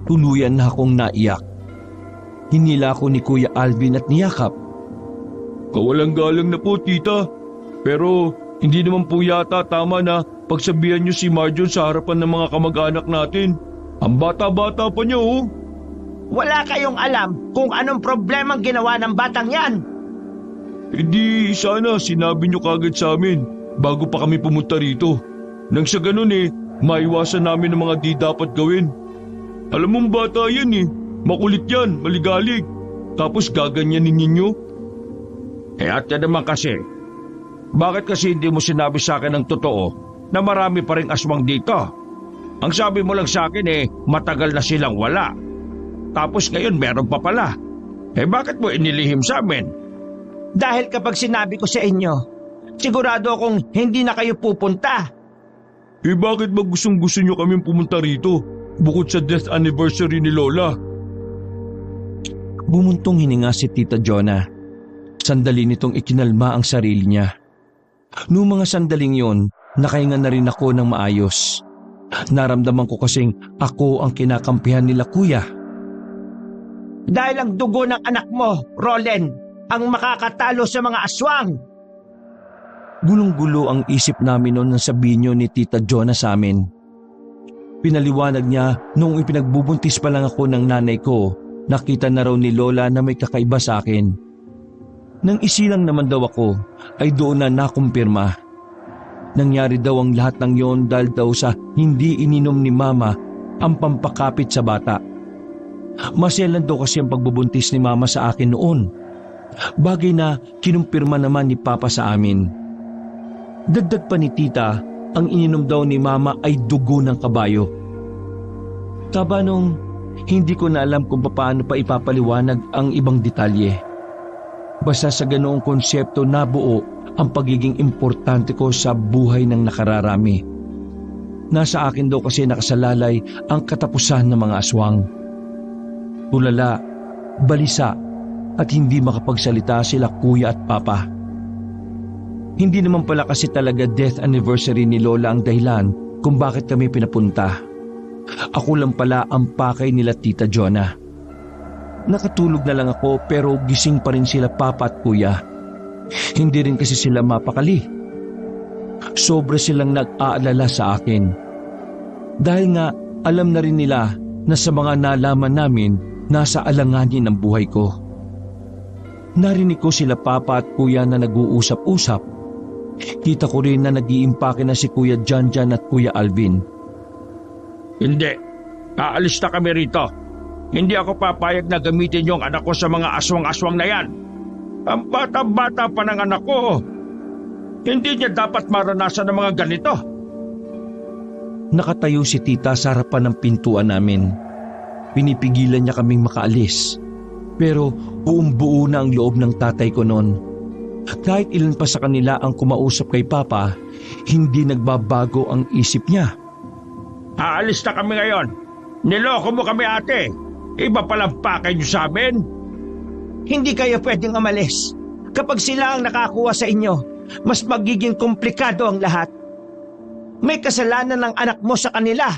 Tuluyan na akong naiyak. Hinila ko ni Kuya Alvin at niyakap. Kawalang-galang na po, tita. Pero hindi naman po yata tama na pagsabihan niyo si Marjon sa harapan ng mga kamag-anak natin. Ang bata-bata pa niya, oh. Wala kayong alam kung anong problemang ginawa ng batang yan. Hindi sana sinabi niyo kagad sa amin bago pa kami pumunta rito. Nang sa ganun maiwasan namin ang mga di dapat gawin. Alam mong bata yan makulit yan, maligalig. Tapos gaganyanin ninyo. Ate naman kasi, bakit kasi hindi mo sinabi sa akin ng totoo na marami pa ring aswang dito? Ang sabi mo lang sa akin matagal na silang wala. Tapos ngayon meron pa pala. Bakit mo inilihim sa amin? Dahil kapag sinabi ko sa inyo, sigurado akong hindi na kayo pupunta. Bakit ba gustong-gusto niyo kaming pumunta rito bukod sa death anniversary ni Lola? Bumuntong hininga si Tita Jonah. Sandali nitong ikinalma ang sarili niya. Noong mga sandaling yon, nakahinga na rin ako ng maayos. Naramdaman ko kasing ako ang kinakampihan nila kuya. Dahil ang dugo ng anak mo, Roland, ang makakatalo sa mga aswang. Gulong-gulo ang isip namin noon nang sabihin niyo ni Tita Jonah sa amin. Pinaliwanag niya noong ipinagbubuntis pa lang ako ng nanay ko, nakita na raw ni Lola na may kakaiba sa akin. Nang isilang naman daw ako, ay doon na nakumpirma. Nangyari daw ang lahat ng yon dahil daw sa hindi ininom ni Mama ang pampakapit sa bata. Maselan daw kasi ang pagbubuntis ni Mama sa akin noon. Bagay na kinumpirma naman ni Papa sa amin. Dagdag pa ni Tita, ang ininom daw ni Mama ay dugo ng kabayo. Tabanong, hindi ko na alam kung paano pa ipapaliwanag ang ibang detalye. Basta sa ganoong konsepto nabuo ang pagiging importante ko sa buhay ng nakararami. Nasa akin daw kasi nakasalalay ang katapusan ng mga aswang. Tulala, balisa at hindi makapagsalita sila kuya at papa. Hindi naman pala kasi talaga death anniversary ni Lola ang dahilan kung bakit kami pinapunta. Ako lang pala ang pakay nila Tita Jonah. Nakatulog na lang ako pero gising pa rin sila papa at kuya. Hindi rin kasi sila mapakali. Sobra silang nag-aalala sa akin. Dahil nga alam na rin nila na sa mga nalaman namin nasa alanganin ang buhay ko. Narinig ko sila papa at kuya na nag-uusap-usap. Kita ko rin na nag-iimpake na si Kuya Janjan at Kuya Alvin. Hindi. Aalis na kami rito. Hindi ako papayag na gamitin yung anak ko sa mga aswang-aswang na yan. Ang bata-bata pa ng anak ko. Hindi niya dapat maranasan ng mga ganito. Nakatayo si Tita sa harapan ng pintuan namin. Pinipigilan niya kaming makaalis. Pero buong-buo na ang loob ng tatay ko noon. Kahit ilan pa sa kanila ang kumausap kay Papa, hindi nagbabago ang isip niya. Aalis na kami ngayon. Niloko mo kami, ate. Iba palang pakay niyo sa amin. Hindi kayo pwedeng umalis. Kapag sila ang nakakuha sa inyo, mas magiging komplikado ang lahat. May kasalanan ng anak mo sa kanila.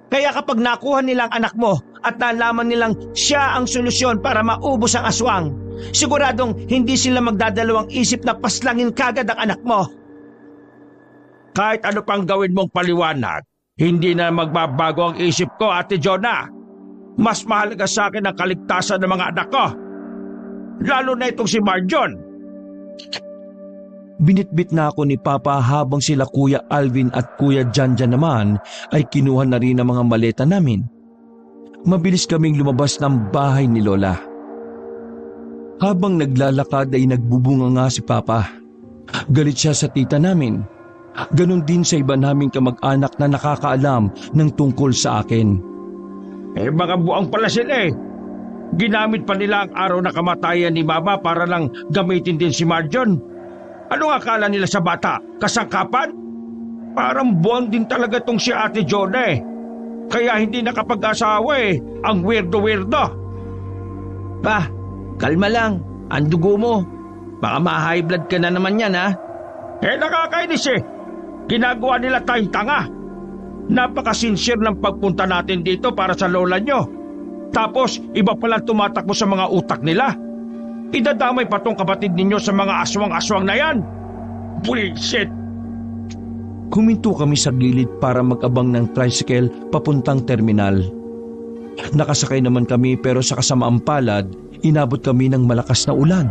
Kaya kapag nakuha nila ang anak mo at nalaman nilang siya ang solusyon para maubos ang aswang, siguradong hindi sila magdadalawang isip na paslangin kagad ang anak mo. Kahit ano pang gawin mong paliwanag, hindi na magbabago ang isip ko, Ate Jonah. Mas mahalaga sa akin ang kaligtasan ng mga anak ko. Lalo na itong si Marjon. Binitbit na ako ni Papa habang sila Kuya Alvin at Kuya Janjan naman ay kinuha na rin ang mga maleta namin. Mabilis kaming lumabas ng bahay ni Lola. Habang naglalakad ay nagbubunga nga si Papa. Galit siya sa tita namin. Ganon din sa iba naming kamag-anak na nakakaalam ng tungkol sa akin. Mga buang pala sila. Ginamit pa nila ang araw na kamatayan ni Mama para lang gamitin din si Marjon. Anong akala nila sa bata? Kasangkapan? Parang buwan din talaga tong si Ate Jonah. Kaya hindi nakapag-asawa Ang weirdo-weirdo. Pa, kalma lang. Ang dugo mo. Baka ma-high blood ka na naman yan, ha? Nakakainis eh. Ginagawa nila tayong tanga. Napakasincere ng pagpunta natin dito para sa lola nyo. Tapos, iba palang tumatakbo sa mga utak nila. Idadamay pa tong kapatid ninyo sa mga aswang-aswang na yan. Bullshit! Huminto kami sa gilid para mag-abang ng tricycle papuntang terminal. Nakasakay naman kami pero sa kasamaang palad, inabot kami ng malakas na ulan.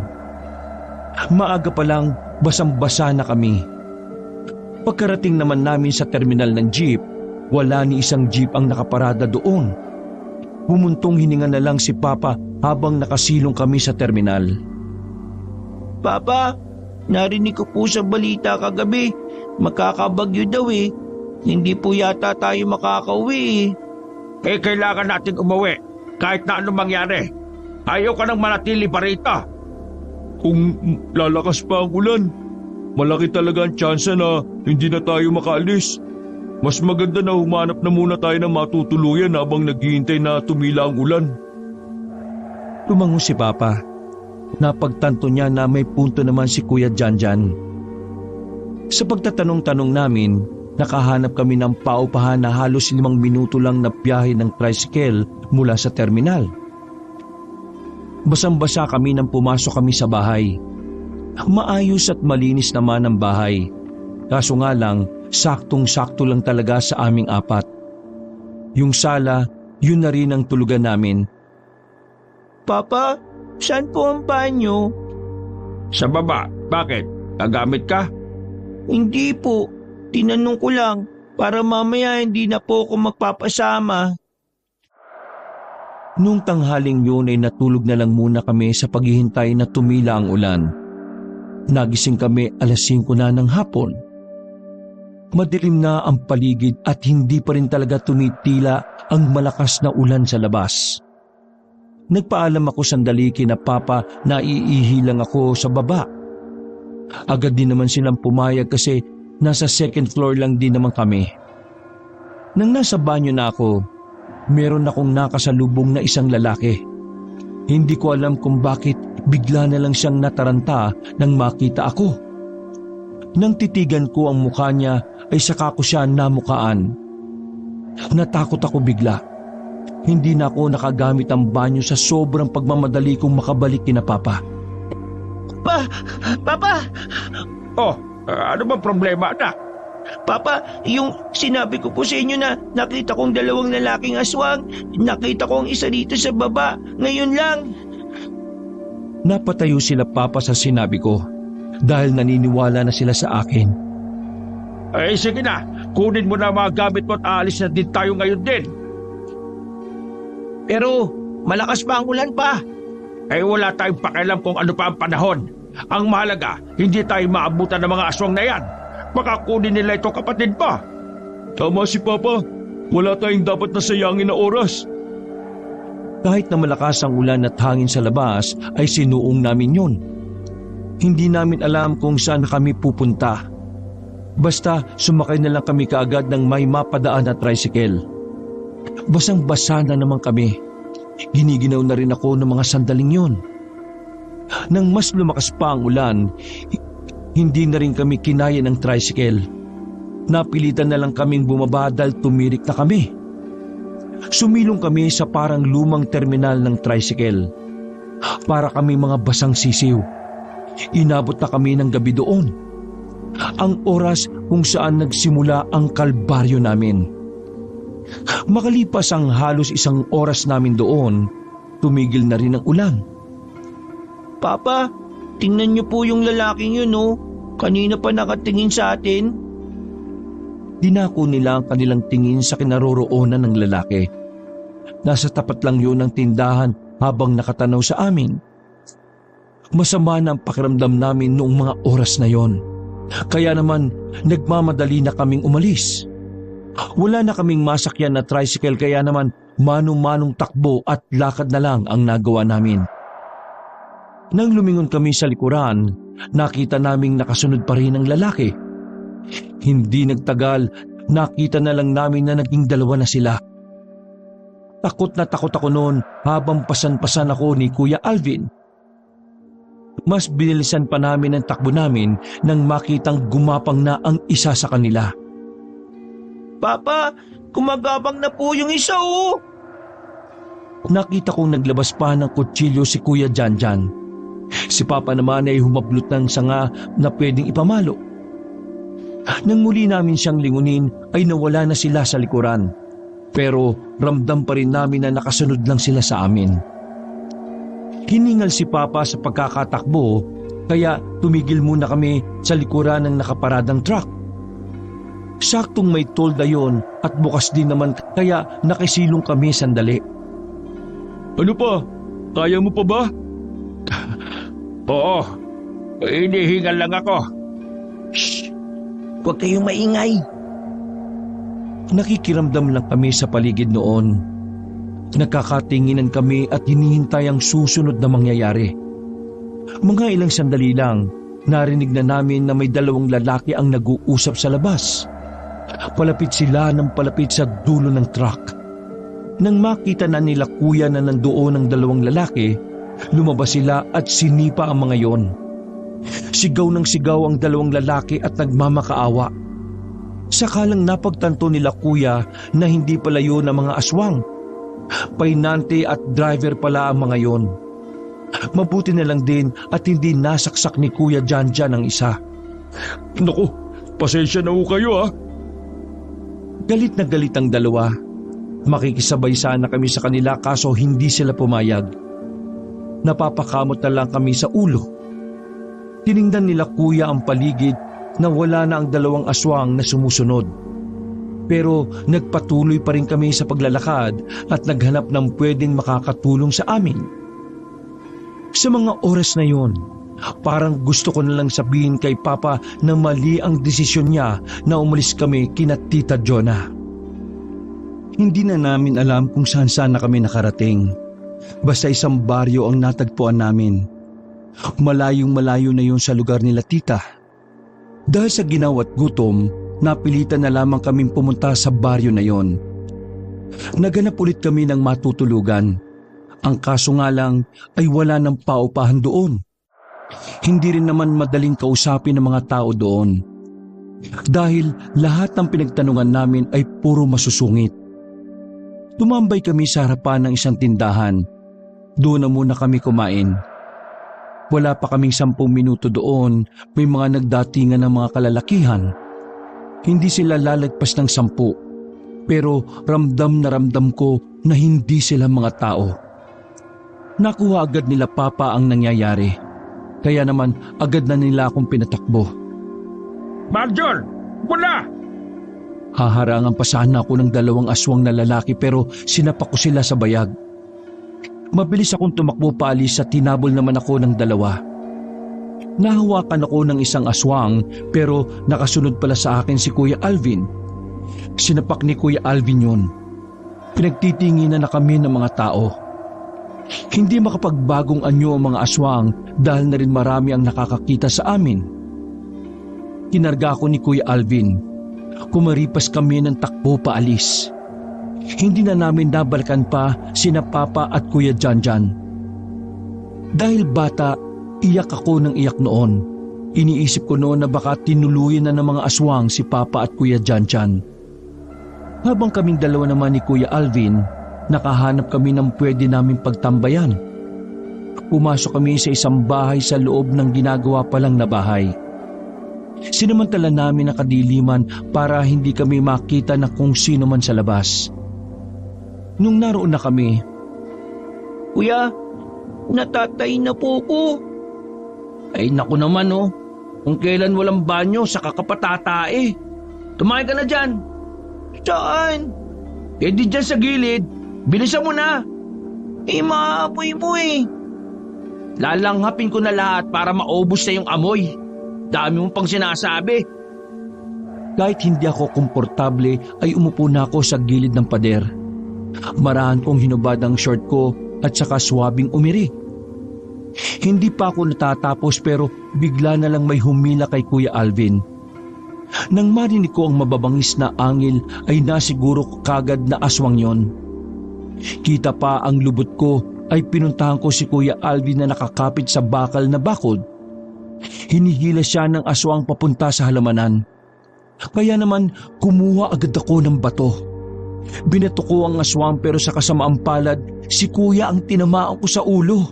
Maaga pa lang, basang-basa na kami. Pagkarating naman namin sa terminal ng jeep, wala ni isang jeep ang nakaparada doon. Bumuntong hininga na lang si Papa habang nakasilong kami sa terminal. Papa, narinig ko po sa balita kagabi, makakabagyo daw eh. Hindi po yata tayo makakauwi eh. Kailangan natin umuwi kahit na anong mangyari. Ayaw ka nang manatili pa rito. Kung lalakas pa ang ulan, malaki talaga ang tsansa na hindi na tayo makaalis. Mas maganda na humanap na muna tayo ng matutuluyan habang naghihintay na tumila ang ulan. Tumango si Papa. Napagtanto niya na may punto naman si Kuya Janjan. Sa pagtatanong-tanong namin, nakahanap kami ng paupahan na halos 5 minuto lang na biyahe ng tricycle mula sa terminal. Basang-basa kami nang pumasok kami sa bahay. Maayos at malinis naman ang bahay. Kaso nga lang, saktong-sakto lang talaga sa aming 4. Yung sala, yun na rin ang tulugan namin. Papa, saan po ang banyo? Sa baba, bakit? Gagamit ka? Hindi po, tinanong ko lang para mamaya hindi na po ako magpapasama. Nung tanghaling yun ay natulog na lang muna kami sa paghihintay na tumila ang ulan. Nagising kami 5:00 na ng hapon. Madilim na ang paligid at hindi pa rin talaga tumitila ang malakas na ulan sa labas. Nagpaalam ako sandali kina Papa na iihi lang ako sa baba. Agad din naman silang pumayag kasi nasa 2nd floor lang din naman kami. Nang nasa banyo na ako, meron akong nakasalubong na isang lalaki. Hindi ko alam kung bakit bigla na lang siyang nataranta nang makita ako. Nang titigan ko ang mukha niya ay saka ko siya namukaan. Natakot ako bigla. Hindi na ako nakagamit ang banyo sa sobrang pagmamadali kong makabalik kina Papa. Papa! Oh, ano bang problema, anak? Papa, yung sinabi ko po sa inyo na nakita kong 2 lalaking aswang, nakita ko ang isa dito sa baba, ngayon lang. Napatayo sila Papa sa sinabi ko dahil naniniwala na sila sa akin. Sige na, kunin mo na mga gamit mo at aalis na din tayo ngayon din. Pero malakas pa ang ulan pa. Wala tayong pakialam kung ano pa ang panahon. Ang mahalaga, hindi tayo maabutan ng mga aswang na yan. Baka kunin nila ito kapatid pa. Tama si Papa, wala tayong dapat nasayangin na oras. Kahit na malakas ang ulan at hangin sa labas ay sinuong namin yon. Hindi namin alam kung saan kami pupunta. Basta sumakay na lang kami kaagad ng may mapadaan na tricycle. Basang-basa na naman kami. Giniginaw na rin ako ng mga sandaling yon. Nang mas lumakas pa ang ulan, hindi na rin kami kinaya ng tricycle. Napilitan na lang kaming bumaba dahil tumirik na kami. Sumilong kami sa parang lumang terminal ng tricycle. Para kami mga basang sisiw. Inabot na kami ng gabi doon. Ang oras kung saan nagsimula ang kalbaryo namin. Makalipas ang halos 1 oras namin doon, tumigil na rin ang ulan. Papa, tingnan niyo po yung lalaking yun, oh. Kanina pa nakatingin sa atin. Dinako nila ang kanilang tingin sa kinaroroonan ng lalaki. Nasa tapat lang yun ng tindahan habang nakatanaw sa amin. Masama na ang pakiramdam namin noong mga oras na yon. Kaya naman nagmamadali na kaming umalis. Wala na kaming masakyan na tricycle kaya naman manong-manong takbo at lakad na lang ang nagawa namin. Nang lumingon kami sa likuran, nakita naming nakasunod pa rin ang lalaki. Hindi nagtagal, nakita na lang namin na naging 2 na sila. Takot na takot ako noon habang pasan-pasan ako ni Kuya Alvin. Mas binilisan pa namin ang takbo namin nang makitang gumapang na ang isa sa kanila. Papa, gumagabang na po yung isa oh. Nakita kong naglabas pa ng kutsilyo si Kuya Janjan. Si Papa naman ay humablot ng sanga na pwedeng ipamalo. Nang muli namin siyang lingunin ay nawala na sila sa likuran. Pero ramdam pa rin namin na nakasunod lang sila sa amin. Hiningal si Papa sa pagkakatakbo kaya tumigil muna kami sa likuran ng nakaparadang truck. Saktong may tolda yon at bukas din naman kaya nakisilong kami sandali. Ano pa? Kaya mo pa ba? Oo, inihingal lang ako. Shh! Huwag kayong maingay. Nakikiramdam lang kami sa paligid noon. Nagkakatinginan kami at hinihintay ang susunod na mangyayari. Mga ilang sandali lang, narinig na namin na may dalawang lalaki ang nag-uusap sa labas. Palapit sila ng palapit sa dulo ng truck. Nang makita na nila Kuya na nandoon ang dalawang lalaki, lumabas sila at sinipa ang mga yon. Sigaw ng sigaw ang dalawang lalaki at nagmamakaawa. Sakalang napagtanto nila Kuya na hindi pala yun ang mga aswang. Painante at driver pala ang mga yon. Mabuti na lang din at hindi nasaksak ni Kuya Janjan ang isa. Naku, pasensya na ho kayo ha. Galit na galit ang dalawa. Makikisabay sana kami sa kanila kaso hindi sila pumayag. Napapakamot na lang kami sa ulo. Tiningnan nila Kuya ang paligid na wala na ang dalawang aswang na sumusunod. Pero nagpatuloy pa rin kami sa paglalakad at naghanap ng pwedeng makakatulong sa amin. Sa mga oras na yon, parang gusto ko na lang sabihin kay Papa na mali ang desisyon niya na umalis kami kina Tita Jonah. Hindi na namin alam kung saan na kami nakarating. Basta isang baryo ang natagpuan namin. Malayong-malayo na yun sa lugar nila Tita. Dahil sa ginaw at gutom, napilitan na lamang kaming pumunta sa baryo na yon. Naganap ulit kami ng matutulugan. Ang kaso nga lang ay wala ng paupahan doon. Hindi rin naman madaling kausapin ng mga tao doon. Dahil lahat ng pinagtanungan namin ay puro masusungit. Tumambay kami sa harapan ng isang tindahan. Doon na muna kami kumain. Wala pa kaming 10 minuto doon, may mga nagdatingan ng mga kalalakihan. Hindi sila lalagpas ng 10, pero ramdam na ramdam ko na hindi sila mga tao. Nakuha agad nila Papa ang nangyayari, kaya naman agad na nila akong pinatakbo. Marjol, mula! Haharangan pa sana ako ng 2 aswang na lalaki pero sinapak ko sila sa bayag. Mabilis akong tumakbo paalis at tinabol naman ako ng 2. Nahawakan ako ng isang aswang pero nakasunod pala sa akin si Kuya Alvin. Sinapak ni Kuya Alvin yun. Pinagtitinginan na kami ng mga tao. Hindi makapagbagong anyo ang mga aswang dahil na rin marami ang nakakakita sa amin. Kinarga ako ni Kuya Alvin. Kumaripas kami ng takbo paalis. Hindi na namin nabalikan pa sina Papa at Kuya Janjan. Dahil bata, iyak ako ng iyak noon. Iniisip ko noon na baka tinuluyan na ng mga aswang si Papa at Kuya Janjan. Habang kaming 2 naman ni Kuya Alvin, nakahanap kami ng pwede naming pagtambayan. Pumasok kami sa isang bahay sa loob ng ginagawa pa lang na bahay. Sinamantala namin ang kadiliman para hindi kami makita na kung sino man sa labas. Nung naroon na kami, Kuya, natatay na po ko. Ay naku naman oh, kung kailan walang banyo sa kakapatatae. Tumahay ka na dyan. Saan? Eh di dyan sa gilid, bilisan mo na. Maapoy mo eh. Lalanghapin ko na lahat para maubos na yung amoy. Dami mong pang sinasabi. kahit hindi ako komportable ay umupo na ako sa gilid ng pader. Marahan kong hinubad ang short ko at saka swabing umiri. Hindi pa ako natatapos pero bigla na lang may humila kay Kuya Alvin. Nang marinig ko ang mababangis na angil ay nasiguro ko kagad na aswang yon. Kita pa ang lubot ko ay pinuntahan ko si Kuya Alvin na nakakapit sa bakal na bakod. Hinihila siya ng aswang papunta sa halamanan. Kaya naman kumuha agad ako ng bato. Binato ko ang aswang pero sa kasamaang palad, si Kuya ang tinamaan ko sa ulo.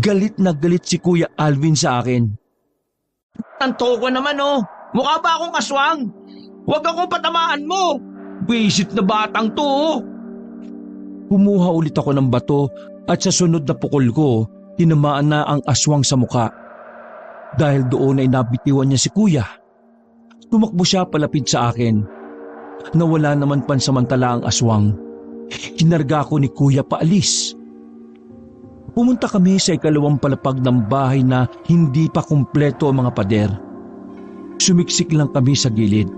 Galit na galit si Kuya Alvin sa akin. Tanto ko naman oh, mukha ba akong aswang? Huwag akong patamaan mo! Visit na batang to oh! Kumuha ulit ako ng bato at sa sunod na pukol ko, tinamaan na ang aswang sa muka. Dahil doon ay nabitiwan niya si Kuya. Tumakbo siya palapit sa akin. Nawala naman pansamantala ang aswang. Kinarga ko ni Kuya paalis. Pumunta kami sa ikalawang palapag ng bahay na hindi pa kumpleto ang mga pader. Sumiksik lang kami sa gilid.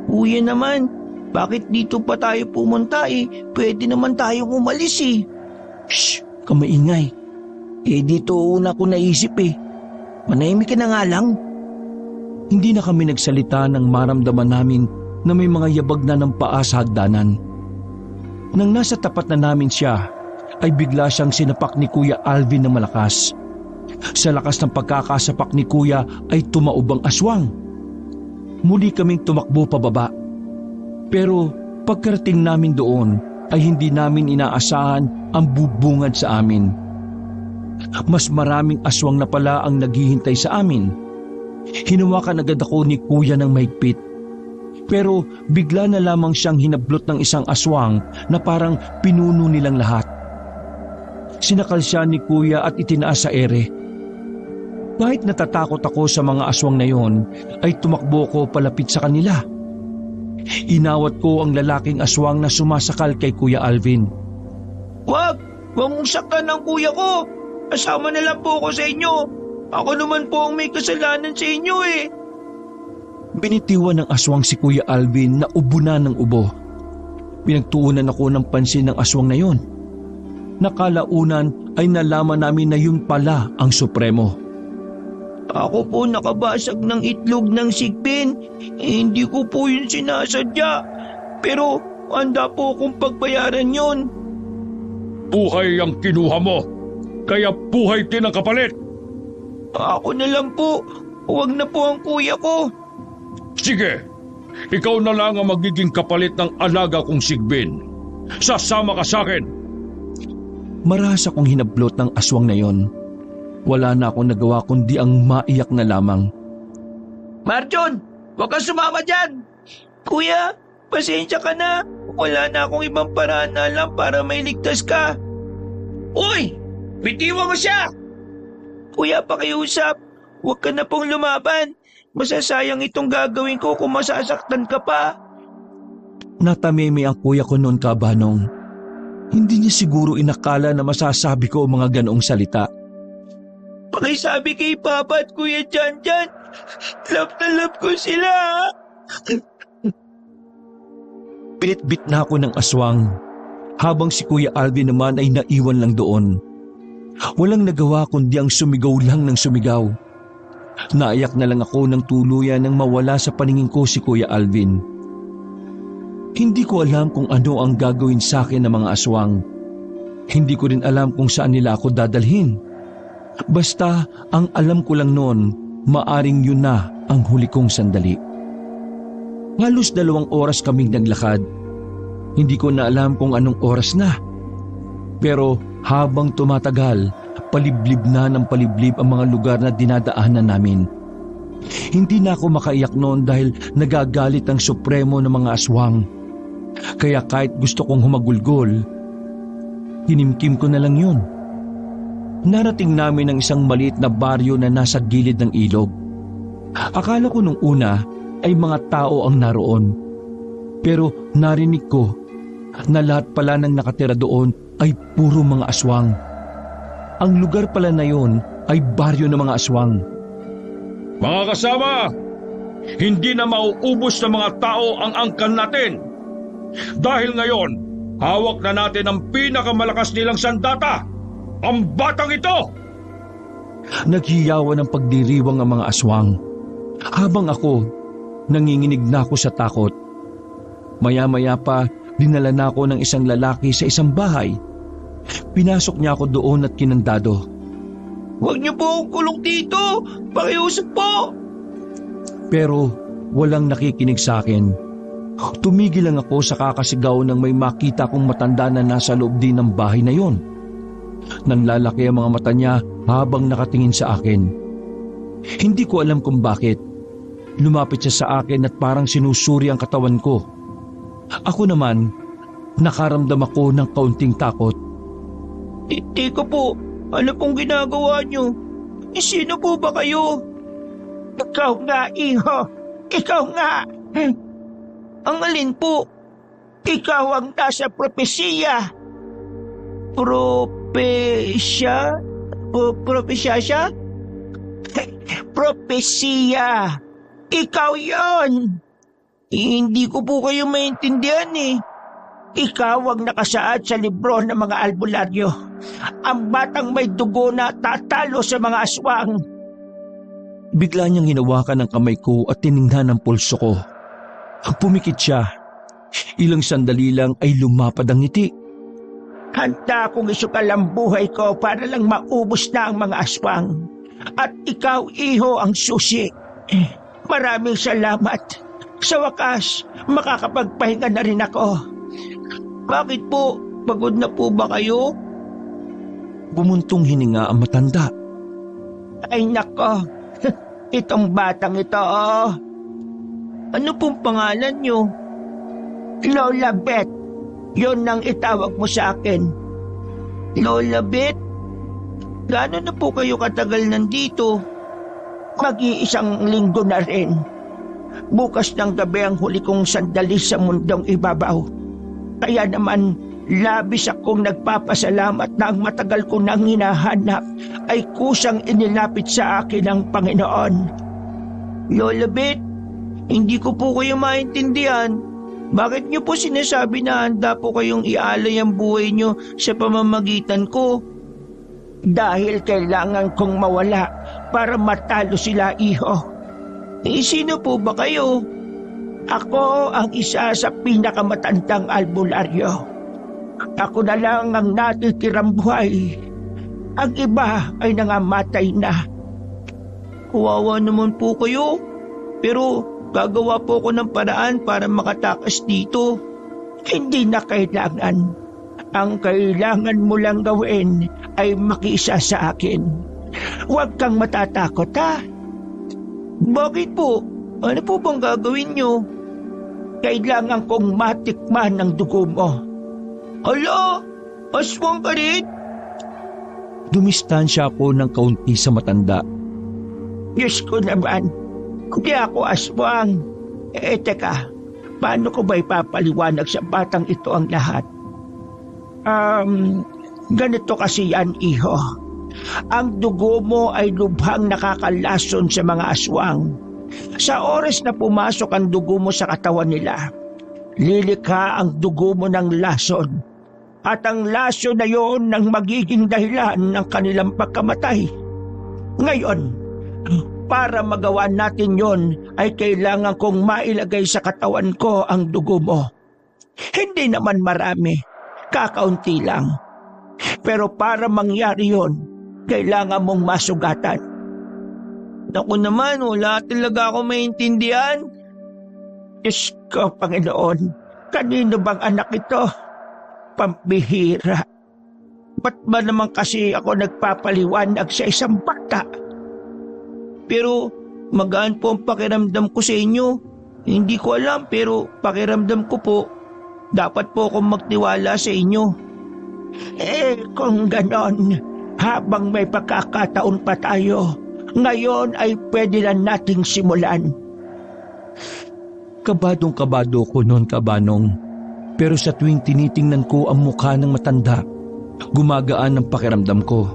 Kuya naman, bakit dito pa tayo pumunta eh? Pwede naman tayo umalis eh. Shh! Kamaingay. Dito una ko naisip eh. Manahimik ka na nga lang. Hindi na kami nagsalita nang maramdaman namin na may mga yabag na ng paa sa hagdanan. Nang nasa tapat na namin siya, ay bigla siyang sinapak ni Kuya Alvin na malakas. Sa lakas ng pagkakasapak ni Kuya ay tumaob ang aswang. Muli kaming tumakbo pababa. Pero pagkarating namin doon ay hindi namin inaasahan ang bubungad sa amin. Mas maraming aswang na pala ang naghihintay sa amin. Hinawakan agad ako ni Kuya ng mahigpit. Pero bigla na lamang siyang hinablot ng isang aswang na parang pinuno nilang lahat. Sinakal siya ni Kuya at itinaas sa ere. Kahit natatakot ako sa mga aswang na yon, ay tumakbo ko palapit sa kanila. Inawat ko ang lalaking aswang na sumasakal kay Kuya Alvin. Wag! Huwag mong saktan ng kuya ko! Kasama na lang po ako sa inyo. Ako naman po ang may kasalanan sa inyo eh. Binitiwan ng aswang si Kuya Alvin na ubo na ng ubo. Pinagtuunan ako ng pansin ng aswang na yon. Nakalaunan ay nalaman namin na yun pala ang Supremo. Ako po nakabasag ng itlog ng sigbin. Hindi ko po yun sinasadya. Pero handa po akong pagbayaran yun. Buhay ang kinuha mo, kaya buhay din ang kapalit. Ako na lang po. Huwag na po ang kuya ko. Sige, ikaw na lang ang magiging kapalit ng alaga kong sigbin. Sasama ka sa akin. Marahas akong hinablot ng aswang na yon. Wala na akong nagawa kundi ang maiyak na lamang. Marjon, huwag kang sumama dyan. Kuya, pasensya ka na. Wala na akong ibang paraan na alam para may ligtas ka. Uy! Bitiwan mo siya! Kuya, pakiusap. Huwag ka na pong lumaban. Masasayang itong gagawin ko kung masasaktan ka pa. Natamimi ang kuya ko noon, Kabanong. Hindi niya siguro inakala na masasabi ko ang mga ganoong salita. Pakisabi kay Papa at Kuya Janjan. Love na love ko sila. Pinitbit na ako ng aswang, habang si Kuya Alvin naman ay naiwan lang doon. Walang nagawa kundi ang sumigaw lang ng sumigaw. Naiyak na lang ako ng tuluyan nang mawala sa paningin ko si Kuya Alvin. Hindi ko alam kung ano ang gagawin sa akin ng mga aswang. Hindi ko rin alam kung saan nila ako dadalhin. Basta ang alam ko lang noon, maaring yun na ang huli kong sandali. Halos 2 oras kaming naglakad. Hindi ko na alam kung anong oras na. Pero habang tumatagal, paliblib na ng paliblib ang mga lugar na dinadaanan namin. Hindi na ako makaiyak noon dahil nagagalit ang Supremo ng mga aswang. Kaya kahit gusto kong humagulgol, tinimkim ko na lang yun. Narating namin ang isang maliit na baryo na nasa gilid ng ilog. Akala ko nung una ay mga tao ang naroon. Pero narinig ko na lahat pala ng nakatira doon ay puro mga aswang. Ang lugar pala na yon ay baryo ng mga aswang. Mga kasama, hindi na mauubos ng mga tao ang angkan natin. Dahil ngayon, hawak na natin ang pinakamalakas nilang sandata, ang batang ito! Naghiyawan ng pagdiriwang ang mga aswang. Habang ako, nanginginig na ako sa takot. Maya-maya pa, dinala na ako ng isang lalaki sa isang bahay. Pinasok niya ako doon at kinandado. Huwag niyo po akong kulong dito! Pakiusap po! Pero walang nakikinig sa akin. Tumigil lang ako sa kakasigaw nang may makita kong matanda na nasa loob din ng bahay na yon. Nanlalaki ang mga mata niya habang nakatingin sa akin. Hindi ko alam kung bakit. Lumapit siya sa akin at parang sinusuri ang katawan ko. Ako naman, nakaramdam ako ng kaunting takot. Teka po, ano pong ginagawa niyo? Sino po ba kayo? Ikaw nga, iho! Ikaw nga! Ang alin po? Ikaw ang nasa propesiya. Propesya? Propesya siya? Propesiya! Ikaw yon! Hindi ko po kayo maintindihan eh. Ikaw ang nakasaad sa libro ng mga albularyo. Ang batang may dugo na tatalo sa mga aswang. Bigla niyang hinawakan ang kamay ko at tiningnan ang pulso ko. Pumikit siya. Ilang sandali lang ay lumapad ang ngiti. Handa akong isukal ang buhay ko para lang maubos na ang mga aswang. At ikaw, iho, ang susi. Maraming salamat. Sa wakas, makakapagpahinga na rin ako. Bakit po? Pagod na po ba kayo? Bumuntong hininga ang matanda. Ay nako, itong batang ito, oh. Ano pong pangalan niyo? Lola Beth. Yun ang itawag mo sa akin. Lola Beth? Gaano na po kayo katagal nandito? Mag-iisang linggo na rin. Bukas ng gabi ang huli kong sandali sa mundong ibabaw. Kaya naman, labis akong nagpapasalamat na ang matagal ko nang hinahanap ay kusang inilapit sa akin ng Panginoon. Lola Beth, hindi ko po kayo maintindihan. Bakit niyo po sinasabi na handa po kayong ialay ang buhay niyo sa pamamagitan ko? Dahil kailangan kong mawala para matalo sila, iho. Sino po ba kayo? Ako ang isa sa pinakamatandang albularyo. Ako na lang ang natitirang buhay. Ang iba ay nangamatay na. Kawawa naman po kayo. Pero gagawa po ko ng paraan para makatakas dito. Hindi na kailangan. Ang kailangan mo lang gawin ay makiisa sa akin. Huwag kang matatakot, ha? Bakit po? Ano po bang gagawin nyo? Kailangan kong matikman ng dugo mo. Hala! Aswang ka rin? Dumistansya ako ng kaunti sa matanda. Diyos ko naman, hindi ako aswang. Teka, paano ko ba ipapaliwanag sa batang ito ang lahat? Ganito kasi yan, iho. Ang dugo mo ay lubhang nakakalason sa mga aswang. Sa oras na pumasok ang dugo mo sa katawan nila, lilikha ang dugo mo ng lason. At ang lason na yon ang magiging dahilan ng kanilang pagkamatay. Ngayon, para magawa natin yon ay kailangan kong mailagay sa katawan ko ang dugo mo. Hindi naman marami, kakaunti lang. Pero para mangyari yon, kailangan mong masugatan. Naku naman, wala talaga ako maintindihan. Diyos ko, Panginoon, kanino bang anak ito? Pambihira. Ba't ba naman kasi ako nagpapaliwanag sa isang bata? Pero magaan po ang pakiramdam ko sa inyo. Hindi ko alam pero pakiramdam ko po, dapat po akong magtiwala sa inyo. Kung ganon, habang may pagkakataon pa tayo, ngayon ay pwede na nating simulan. Kabadong-kabado ko noon, Kabanong. Pero sa tuwing tinitingnan ko ang mukha ng matanda, gumagaan ang pakiramdam ko.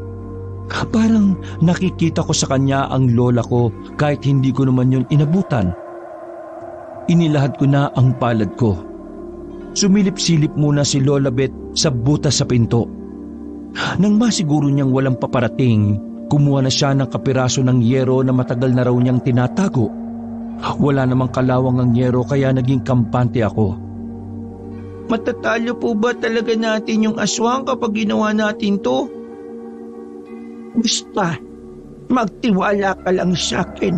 Parang nakikita ko sa kanya ang lola ko kahit hindi ko naman yun inabutan. Inilahad ko na ang palad ko. Sumilip-silip muna si Lola Beth sa butas sa pinto. Nang masiguro niyang walang paparating, kumuha na siya ng kapiraso ng yero na matagal na raw niyang tinatago. Wala namang kalawang ang yero kaya naging kampante ako. Matatalo po ba talaga natin yung aswang kapag ginawa natin to? Basta, magtiwala ka lang sa akin.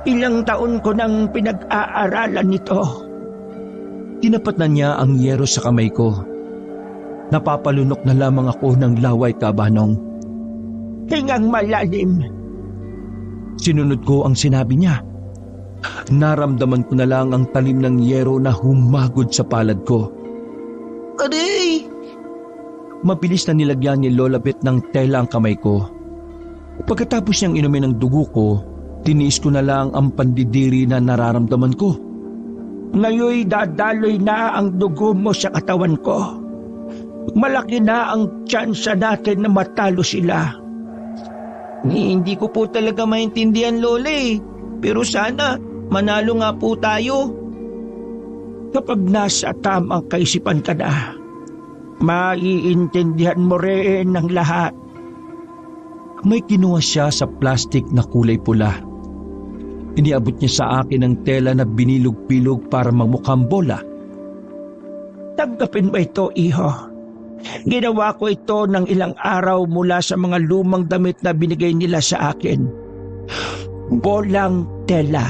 Ilang taon ko nang pinag-aaralan nito. Tinapat na niya ang yero sa kamay ko. Napapalunok na lamang ako ng laway, Kabanong. Hingang malalim. Sinunod ko ang sinabi niya. Naramdaman ko na lang ang talim ng yero na humagod sa palad ko. Aray! Mabilis na nilagyan ni Lola Beth ng tela ang kamay ko. Pagkatapos niyang inumin ang dugo ko, tiniis ko na lang ang pandidiri na nararamdaman ko. Ngayoy dadaloy na ang dugo mo sa katawan ko. Malaki na ang tsansa natin na matalo sila. Hindi ko po talaga maintindihan, Lola eh. Pero sana manalo nga po tayo. Kapag nasa tamang kaisipan ka na, maiintindihan mo rin ng lahat. May kinuha siya sa plastik na kulay pula. Iniabot niya sa akin ang tela na binilog-bilog para magmukhang bola. Tanggapin mo ito, iho. Ginawa ko ito ng ilang araw mula sa mga lumang damit na binigay nila sa akin. Bolang tela.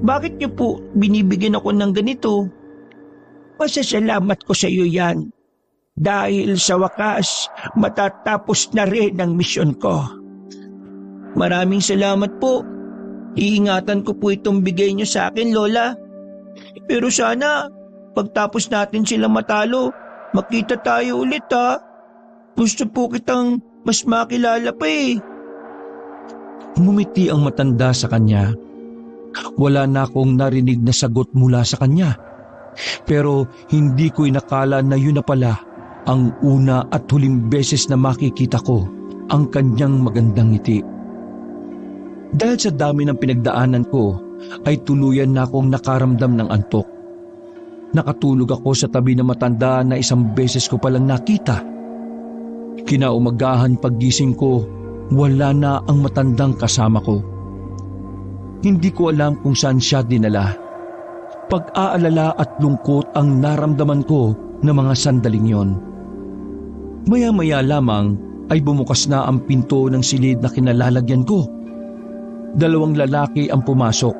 Bakit niyo po binibigyan ako ng ganito? Pasasalamat ko sa iyo yan. Dahil sa wakas, matatapos na rin ang misyon ko. Maraming salamat po. Iingatan ko po itong bigay niyo sa akin, Lola. Pero sana, pagtapos natin sila matalo, makita tayo ulit ha. Gusto po kitang mas makilala pa eh. Umiti ang matanda sa kanya. Wala na akong narinig na sagot mula sa kanya. Pero hindi ko inakala na yun na pala ang una at huling beses na makikita ko ang kanyang magandang ngiti. Dahil sa dami ng pinagdaanan ko, ay tuluyan na akong nakaramdam ng antok. Nakatulog ako sa tabi ng matanda na isang beses ko palang nakita. Kinaumagahan paggising ko, wala na ang matandang kasama ko. Hindi ko alam kung saan siya dinala. Pag-aalala at lungkot ang naramdaman ko ng mga sandaling yon. Maya-maya lamang ay bumukas na ang pinto ng silid na kinalalagyan ko. 2 lalaki ang pumasok.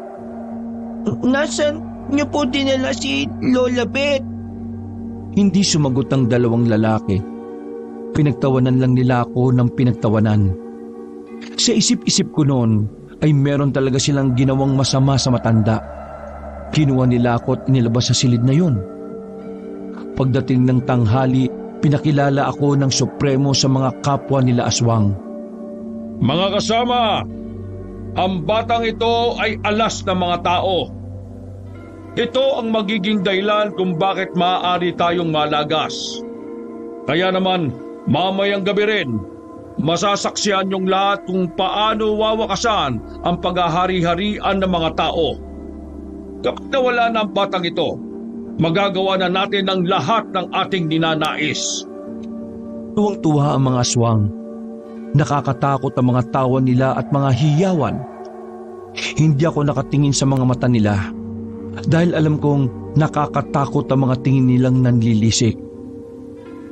Nasaan niyo po dinala si Lola Beth? Hindi sumagot ang 2 lalaki. Pinagtawanan lang nila ako ng pinagtawanan. Sa isip-isip ko noon ay meron talaga silang ginawang masama sa matanda. Kinuha nila ako at inilabas sa silid na yun. Pagdating ng tanghali, pinakilala ako ng Supremo sa mga kapwa nila aswang. Mga kasama, ang batang ito ay alas ng mga tao. Ito ang magiging dahilan kung bakit maaari tayong malagas. Kaya naman, mamayang gabi rin, masasaksihan niyong lahat kung paano wawakasan ang paghahari-harian ng mga tao. Kapag nawala na ang batang ito, magagawa na natin ang lahat ng ating ninanais. Tuwang-tuwa ang mga aswang. Nakakatakot ang mga tawa nila at mga hiyawan. Hindi ako nakatingin sa mga mata nila dahil alam kong nakakatakot ang mga tingin nilang nanlilisik.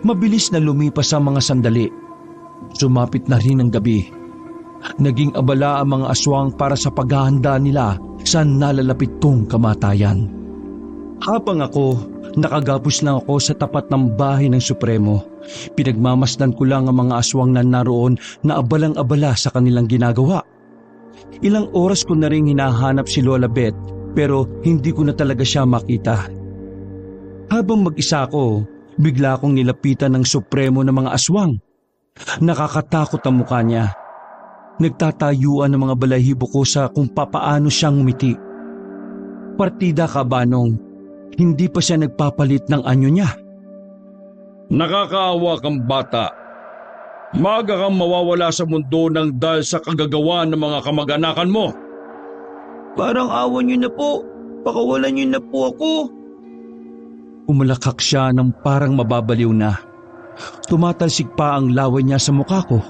Mabilis na lumipas ang mga sandali. Sumapit na rin ang gabi. Naging abala ang mga aswang para sa paghahanda nila sa nalalapit kong kamatayan. Habang ako, nakagapos lang ako sa tapat ng bahay ng Supremo. Pinagmamasdan ko lang ang mga aswang na naroon na abalang-abala sa kanilang ginagawa. Ilang oras ko na rin hinahanap si Lola Beth pero hindi ko na talaga siya makita. Habang mag-isa ako, bigla akong nilapitan ng Supremo ng mga aswang. Nakakatakot ang mukha niya. Nagtatayuan ang mga balahibo ko sa kung papaano siyang umiti. Partida, Kabanong, hindi pa siya nagpapalit ng anyo niya. Nakakaawa kang bata. Maaga kang mawawala sa mundo ng dahil sa kagagawa ng mga kamag-anakan mo. Parang awa niyo na po. Pakawalan niyo na po ako. Umalakak siya ng parang mababaliw na. Tumatalsik pa ang laway niya sa mukha ko.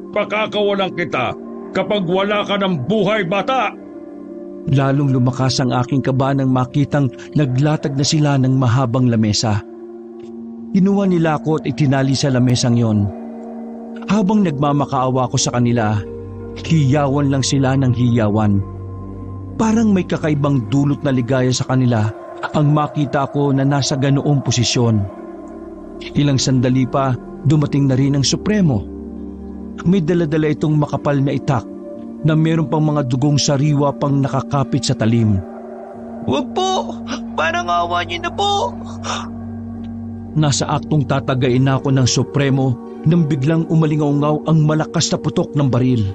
Pakakawalan kita kapag wala ka ng buhay, bata. Lalong lumakas ang aking kaba nang makitang naglatag na sila ng mahabang lamesa. Kinuha nila ako at itinali sa lamesang yon. Habang nagmamakaawa ko sa kanila, hiyawan lang sila ng hiyawan. Parang may kakaibang dulot na ligaya sa kanila ang makita ko na nasa ganoong posisyon. Ilang sandali pa, dumating na rin ang Supremo. May dala-dala itong makapal na itak na meron pang mga dugong sariwa pang nakakapit sa talim. Wag po! Parang awa niyo na po! Nasa aktong tatagain na ako ng Supremo nang biglang umalingaw-ngaw ang malakas na putok ng baril.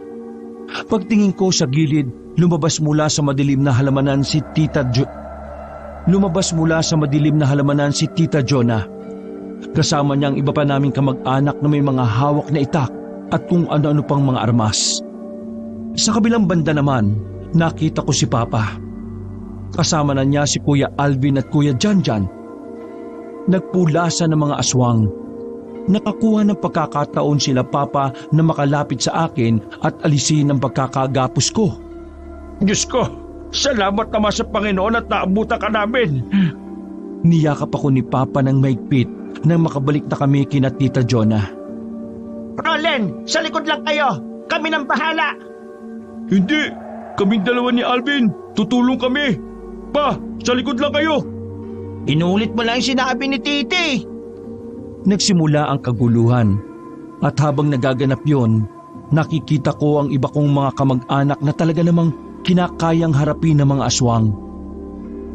Pagtingin ko sa gilid, lumabas mula sa madilim na halamanan si Tita Jonah. Kasama niya ang iba pa naming kamag-anak na may mga hawak na itak at kung ano-ano pang mga armas. Sa kabilang banda naman, nakita ko si Papa. Kasama na niya si Kuya Alvin at Kuya Janjan. Nagpulasa ng mga aswang. Nakakuha ng pagkakataon sila Papa na makalapit sa akin at alisin ang pagkakagapos ko. Diyos ko, salamat naman sa Panginoon at naabutan ka namin. Niyakap ako ni Papa ng maigpit nang makabalik na kami kina Tita Jonah. Roland, sa likod lang kayo! Kami nang bahala! Hindi! Kaming dalawa ni Alvin! Tutulong kami! Pa, sa likod lang kayo! Inulit mo lang yung sinabi ni Titi! Nagsimula ang kaguluhan at habang nagaganap yon, nakikita ko ang iba kong mga kamag-anak na talaga namang kinakayang harapin ng mga aswang.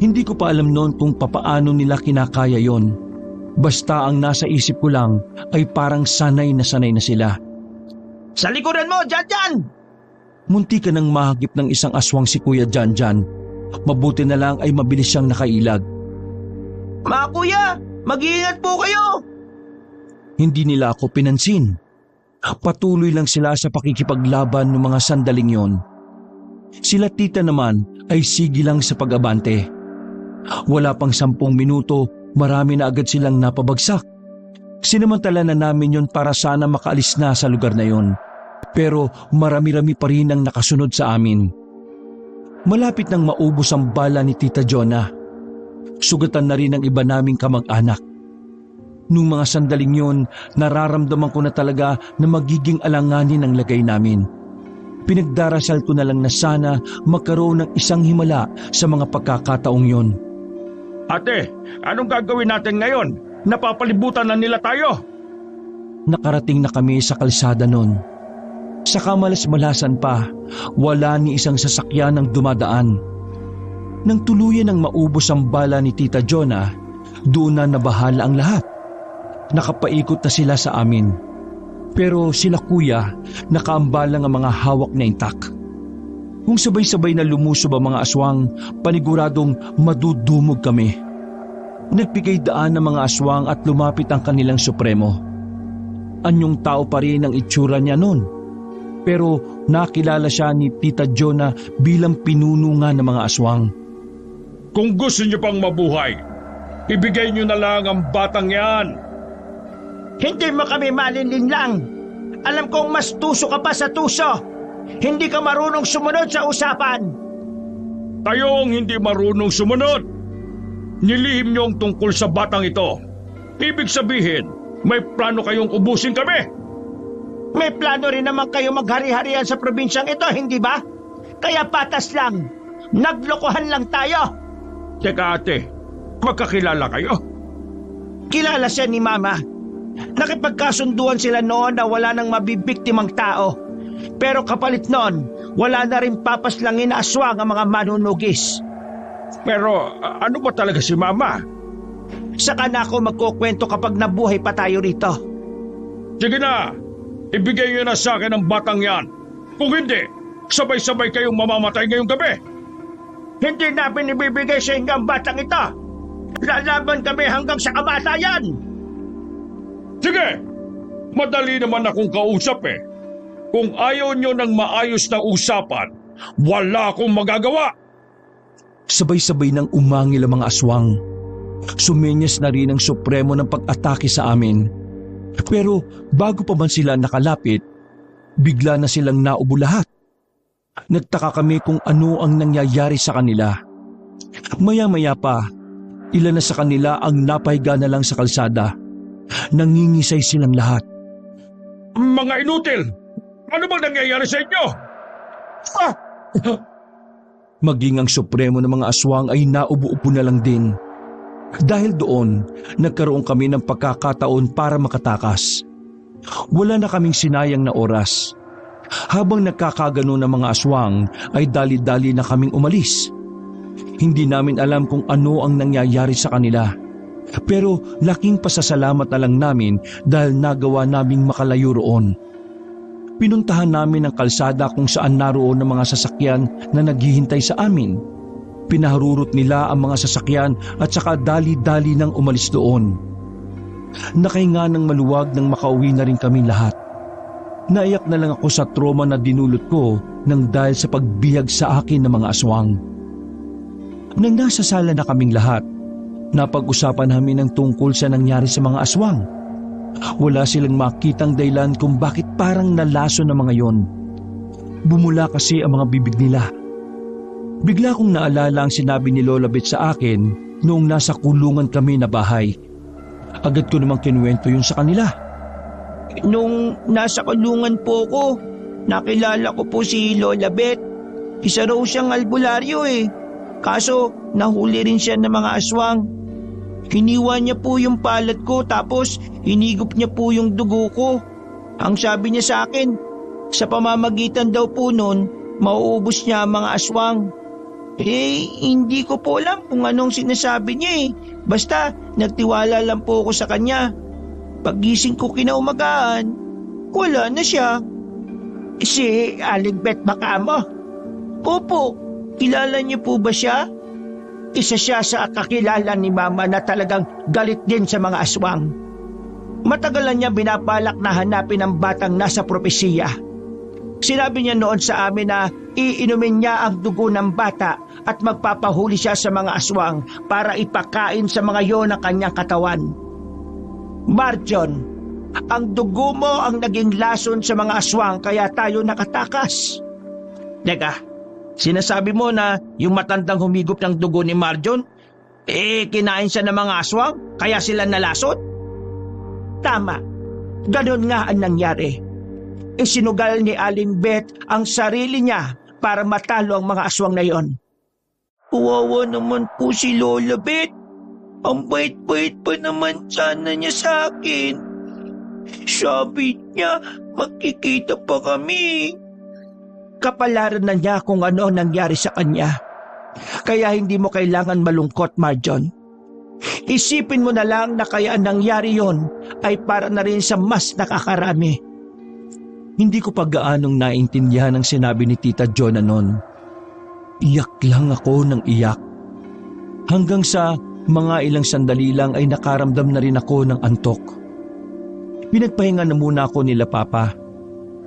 Hindi ko pa alam noon kung papaano nila kinakaya yon. Basta ang nasa isip ko lang ay parang sanay na sila. Sa likuran mo, Janjan! Munti ka nang mahagip ng isang aswang si Kuya Janjan. Mabuti na lang ay mabilis siyang nakailag. Mga kuya, mag-iingat po kayo! Hindi nila ako pinansin. Patuloy lang sila sa pakikipaglaban ng mga sandaling yon. Sila Tita naman ay sige lang sa pag-abante. Wala pang 10 minuto, marami na agad silang napabagsak. Sinamantala na namin yon para sana makaalis na sa lugar na yon. Pero marami-rami pa rin ang nakasunod sa amin. Malapit nang maubos ang bala ni Tita Jonah. Sugatan na rin ang iba naming kamag-anak. Nung mga sandaling yon, nararamdaman ko na talaga na magiging alanganin ang lagay namin. Pinagdarasal ko na lang na sana magkaroon ng isang himala sa mga pagkakataong yon. Ate, anong gagawin natin ngayon? Napapalibutan na nila tayo. Nakarating na kami sa kalsada noon. Sa kamalas-malasan pa, wala ni isang sasakyan ang dumadaan. Nang tuluyan ang maubos ang bala ni Tita Jonah, doon na nabahala ang lahat. Nakapaikot na sila sa amin. Pero sila kuya, nakaambalang ang mga hawak na intak. Kung sabay-sabay na lumusob ang mga aswang, paniguradong madudumog kami. Nagbigay daan ng mga aswang at lumapit ang kanilang Supremo. Anyong tao pa rin ang itsura niya noon. Pero nakilala siya ni Tita Jonah bilang pinuno nga ng mga aswang. Kung gusto niyo pang mabuhay, ibigay niyo na lang ang batang yan. Hindi mo kami malinlinlang. Alam kong mas tuso ka pa sa tuso. Hindi ka marunong sumunod sa usapan. Kayong hindi marunong sumunod. Nilihim niyo ang tungkol sa batang ito. Ibig sabihin, may plano kayong ubusin kami. May plano rin naman kayo maghari-harian sa probinsyang ito, hindi ba? Kaya patas lang. Naglokohan lang tayo. Teka ate, magkakilala kayo? Kilala siya ni Mama. Nakipagkasunduan sila noon na wala nang mabibiktimang tao. Pero kapalit noon, wala na rin papaslangin na aswang ang mga manunugis. Pero ano ba talaga si Mama? Saka na ako magkukwento kapag nabuhay pa tayo rito. Sige na, ibigay niyo na sa akin ang batang yan. Kung hindi, sabay-sabay kayong mamamatay ngayong gabi. Hindi namin ibibigay sa inyo ang batang ito. Lalaban kami hanggang sa kamatayan. Sige, madali naman akong kausap eh. Kung ayaw niyo ng maayos na usapan, wala akong magagawa. Sabay-sabay nang umangil ang mga aswang. Sumenyas na rin ang Supremo ng pag-atake sa amin. Pero bago pa man sila nakalapit, bigla na silang naubo lahat. Nagtaka kami kung ano ang nangyayari sa kanila. Maya-maya pa, ilan na sa kanila ang napahiga na lang sa kalsada. Nangingisay silang lahat. Mga inutil! Ano bang nangyayari sa inyo? Ah! Maging ang supremo ng mga aswang ay naubo-upo na lang din. Dahil doon, nagkaroon kami ng pagkakataon para makatakas. Wala na kaming sinayang na oras. Habang nagkakagano ng mga aswang, ay dali-dali na kaming umalis. Hindi namin alam kung ano ang nangyayari sa kanila. Pero laking pasasalamat na lang namin dahil nagawa naming makalayo roon. Pinuntahan namin ang kalsada kung saan naroon ang mga sasakyan na naghihintay sa amin. Pinaharurot nila ang mga sasakyan at saka dali-dali nang umalis doon. Nakahinga ng maluwag nang makauwi na rin kami lahat. Naiyak na lang ako sa trauma na dinulot ko nang dahil sa pagbihag sa akin ng mga aswang. Nang nasa sala na kaming lahat, napag-usapan namin ang tungkol sa nangyari sa mga aswang. Wala silang makitang dahilan kung bakit parang nalaso ng mga yon. Bumula kasi ang mga bibig nila. Bigla kong naalala ang sinabi ni Lola Beth sa akin noong nasa kulungan kami na bahay. Agad ko namang kinuwento yun sa kanila. Nung nasa kulungan po ko, nakilala ko po si Lola Beth. Isa raw siyang albularyo eh. Kaso nahuli rin siya ng mga aswang. Hiniwa niya po yung palad ko tapos hinigop niya po yung dugo ko. Ang sabi niya sa akin, sa pamamagitan daw po nun, mauubos niya ang mga aswang. Hindi ko po alam kung anong sinasabi niya eh. Basta nagtiwala lang po ako sa kanya. Paggising ko kinaumagahan, wala na siya. Si Aling Beth Makamo? Opo, kilala niyo po ba siya? Isa siya sa kakilala ni Mama na talagang galit din sa mga aswang. Matagalan niya binabalak na hanapin ang batang nasa propesiya. Sinabi niya noon sa amin na iinumin niya ang dugo ng bata at magpapahuli siya sa mga aswang para ipakain sa mga yon ang kanyang katawan. Marjon, ang dugo mo ang naging lason sa mga aswang kaya tayo nakatakas. Teka, sinasabi mo na yung matandang humigop ng dugo ni Marjon, kinain siya ng mga aswang kaya sila nalason? Tama, ganun nga ang nangyari. Isinugal ni Aling Beth ang sarili niya para matalo ang mga aswang na yon. Kawawa naman po si Lola Beth. Ang bait-bait pa naman sana niya sa akin. Sabi niya, magkikita pa kami. Kapalaran na niya kung ano nangyari sa kanya. Kaya hindi mo kailangan malungkot, Marjon. Isipin mo na lang na kaya nangyari yon ay para na rin sa mas nakakarami. Hindi ko pa gaanong naintindihan ang sinabi ni Tita Jonah noon. Iyak lang ako ng iyak. Hanggang sa mga ilang sandali lang ay nakaramdam na rin ako ng antok. Pinagpahinga na muna ako nila Papa.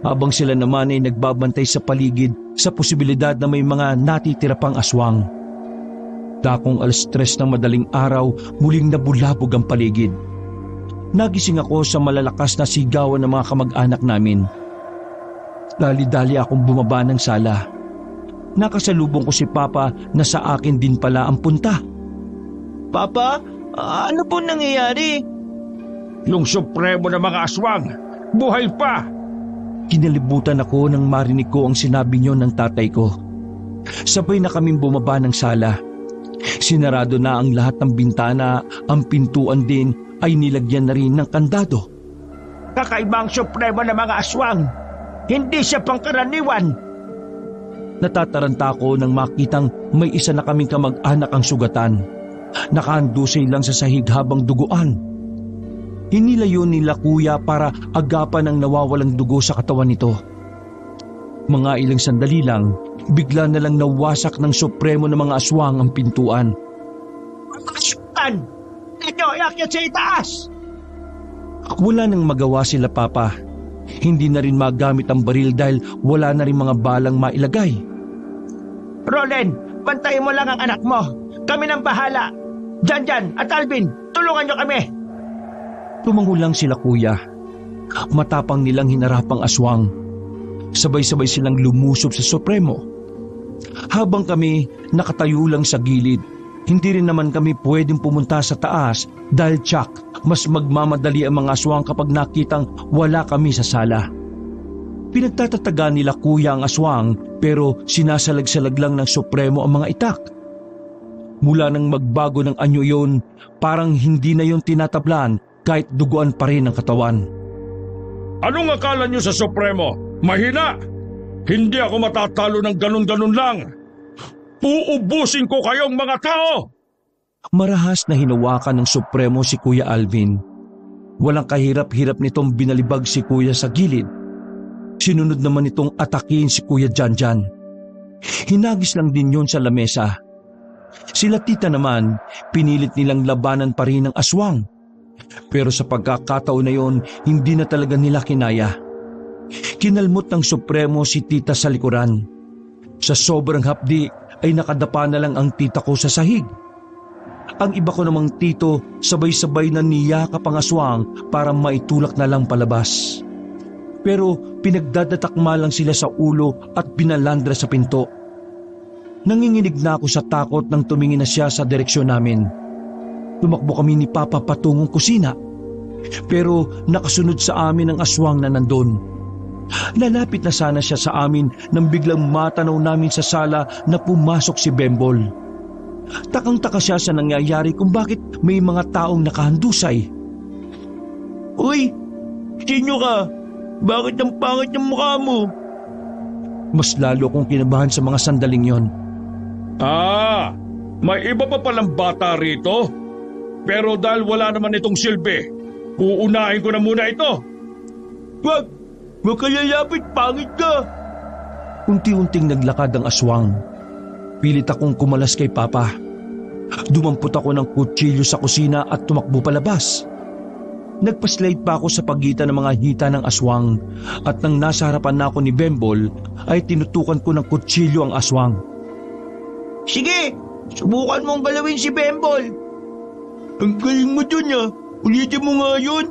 Habang sila naman ay nagbabantay sa paligid sa posibilidad na may mga natitira pang aswang. Dakong 3:00 ng madaling araw, muling nabulabog ang paligid. Nagising ako sa malalakas na sigawan ng mga kamag-anak namin. Dali-dali akong bumaba ng sala. Nakasalubong ko si Papa na sa akin din pala ang punta. Papa, ano po nangyayari? Yung supremo ng mga aswang, buhay pa! Kinalibutan ako nang marinig ko ang sinabi niyo ng tatay ko. Sabay na kaming bumaba ng sala. Sinarado na ang lahat ng bintana, ang pintuan din ay nilagyan na rin ng kandado. Kakaibang supremo ng mga aswang. Hindi siya pangkaraniwan. Natataranta ako nang makitang may isa na kaming kamag-anak ang sugatan. Nakahandusay lang sa sahig habang duguan. Inilayo nila kuya para agapan ang nawawalang dugo sa katawan nito. Mga ilang sandali lang, bigla na lang nawasak ng supremo ng mga aswang ang pintuan. Aswang! Ninyo, iakyat sa itaas! Wala nang magawa sila Papa. Hindi na rin magamit ang baril dahil wala na rin mga balang mailagay. Roland, bantayin mo lang ang anak mo. Kami nang bahala. Janjan at Alvin, tulungan niyo kami. Tumango lang sila kuya. Matapang nilang hinarapang aswang. Sabay-sabay silang lumusob sa Supremo. Habang kami nakatayo lang sa gilid, hindi rin naman kami pwedeng pumunta sa taas dahil tsak, mas magmamadali ang mga aswang kapag nakitang wala kami sa sala. Pinagtatataga nila kuya ang aswang pero sinasalag-salag lang ng Supremo ang mga itak. Mula nang magbago ng anyo yon, parang hindi na yon tinatablan kahit duguan pa rin ang katawan. Anong akala nyo sa Supremo? Mahina! Hindi ako matatalo ng ganun-ganun lang! Uubusin ko kayong mga tao! Marahas na hinawakan ng Supremo si Kuya Alvin. Walang kahirap-hirap nitong binalibag si Kuya sa gilid. Sinunod naman itong atakin si Kuya Janjan. Hinagis lang din yon sa lamesa. Sila tita naman, pinilit nilang labanan pa rin ang aswang. Pero sa pagkakataon na yon, hindi na talaga nila kinaya. Kinalmot ng Supremo si tita sa likuran. Sa sobrang hapdi ay nakadapa na lang ang tita ko sa sahig. Ang iba ko namang tito sabay-sabay na niyakap ang aswang para maitulak na lang palabas. Pero pinagdadatakma lang sila sa ulo at binalandra sa pinto. Nanginginig na ako sa takot nang tumingin na siya sa direksyon namin. Tumakbo kami ni Papa patungong kusina. Pero nakasunod sa amin ang aswang na nandun. Lalapit na sana siya sa amin nang biglang matanaw namin sa sala na pumasok si Bembol. Takang-taka siya sa nangyayari kung bakit may mga taong nakahandusay. Uy! Sino ka? Bakit ang pangit ng mukha mo? Mas lalo akong kinabahan sa mga sandaling yon. May iba pa palang bata rito? Pero dahil wala naman itong silbi, uunahin ko na muna ito. Wag! Huwag ka lalapit, pangit ka! Unti-unting naglakad ang aswang. Pilit akong kumalas kay Papa. Dumampot ako ng kutsilyo sa kusina at tumakbo palabas. Nagpaslide pa ako sa pagitan ng mga hita ng aswang at nang nasa harapan na ako ni Bembol ay tinutukan ko ng kutsilyo ang aswang. Sige! Subukan mong galawin si Bembol! Ang galing mo dun ulitin mo nga yun!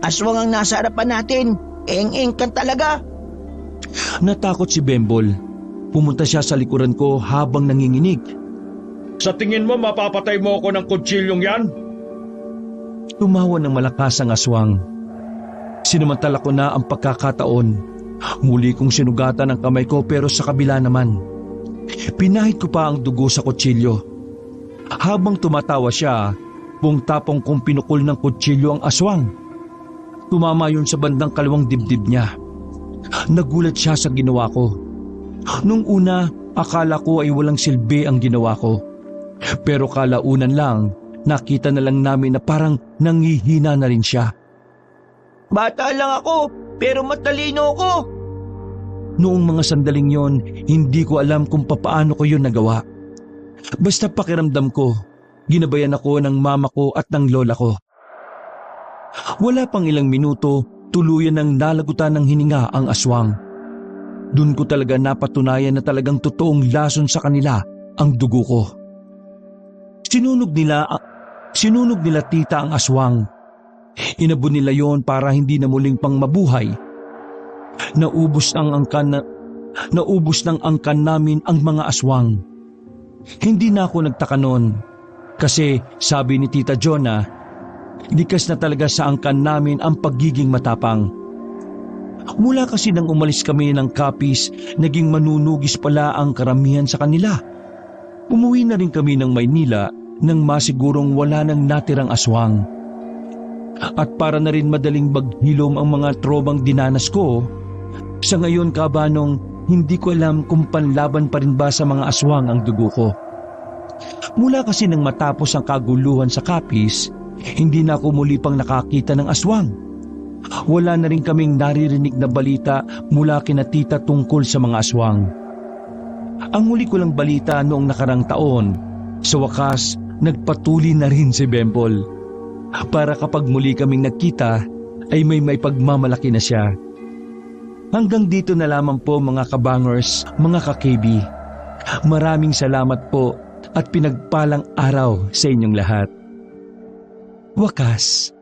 Aswang ang nasa harapan natin, eng-eng ka talaga! Natakot si Bembol. Pumunta siya sa likuran ko habang nanginginig. Sa tingin mo mapapatay mo ako ng kutsilyong yan? Tumawa ng malakas ang aswang. Sinamantala ko na ang pagkakataon. Muli kong sinugatan ang kamay ko pero sa kabila naman. Pinahid ko pa ang dugo sa kutsilyo. Habang tumatawa siya, pung-tapong kong pinukol ng kutsilyo ang aswang. Tumama yun sa bandang kaliwang dibdib niya. Nagulat siya sa ginawa ko. Nung una, akala ko ay walang silbi ang ginawa ko. Pero kalaunan lang, nakita na lang namin na parang nanghihina na rin siya. Bata lang ako, pero matalino ko. Noong mga sandaling yon, hindi ko alam kung papaano ko yun nagawa. Basta pakiramdam ko, ginabayan ako ng mama ko at ng lola ko. Wala pang ilang minuto, tuluyan ng nalagutan ng hininga ang aswang. Doon ko talaga napatunayan na talagang totoong lason sa kanila ang dugo ko. Sinunog nila tita ang aswang. Inabon nila yon para hindi na muling pang mabuhay. Naubos ng angkan namin ang mga aswang. Hindi na ako nagtaka noon kasi sabi ni Tita Jonah, likas na talaga sa angkan namin ang pagiging matapang. Mula kasi nang umalis kami ng Capiz, naging manunugis pala ang karamihan sa kanila. Umuwi na rin kami ng Maynila nang masigurong wala nang natirang aswang. At para na rin madaling maghilom ang mga trobang dinanas ko, sa ngayon kabanong hindi ko alam kung panlaban pa rin ba sa mga aswang ang dugo ko. Mula kasi nang matapos ang kaguluhan sa Capiz, hindi na ako muli pang nakakita ng aswang. Wala na rin kaming naririnig na balita mula kina tita tungkol sa mga aswang. Ang muli ko lang balita noong nakarang taon, sa wakas nagpatuli na rin si Bembol. Para kapag muli kaming nagkita ay may pagmamalaki na siya. Hanggang dito na lamang po mga kabangers, mga ka-KB. Maraming salamat po at pinagpalang araw sa inyong lahat. Wakas.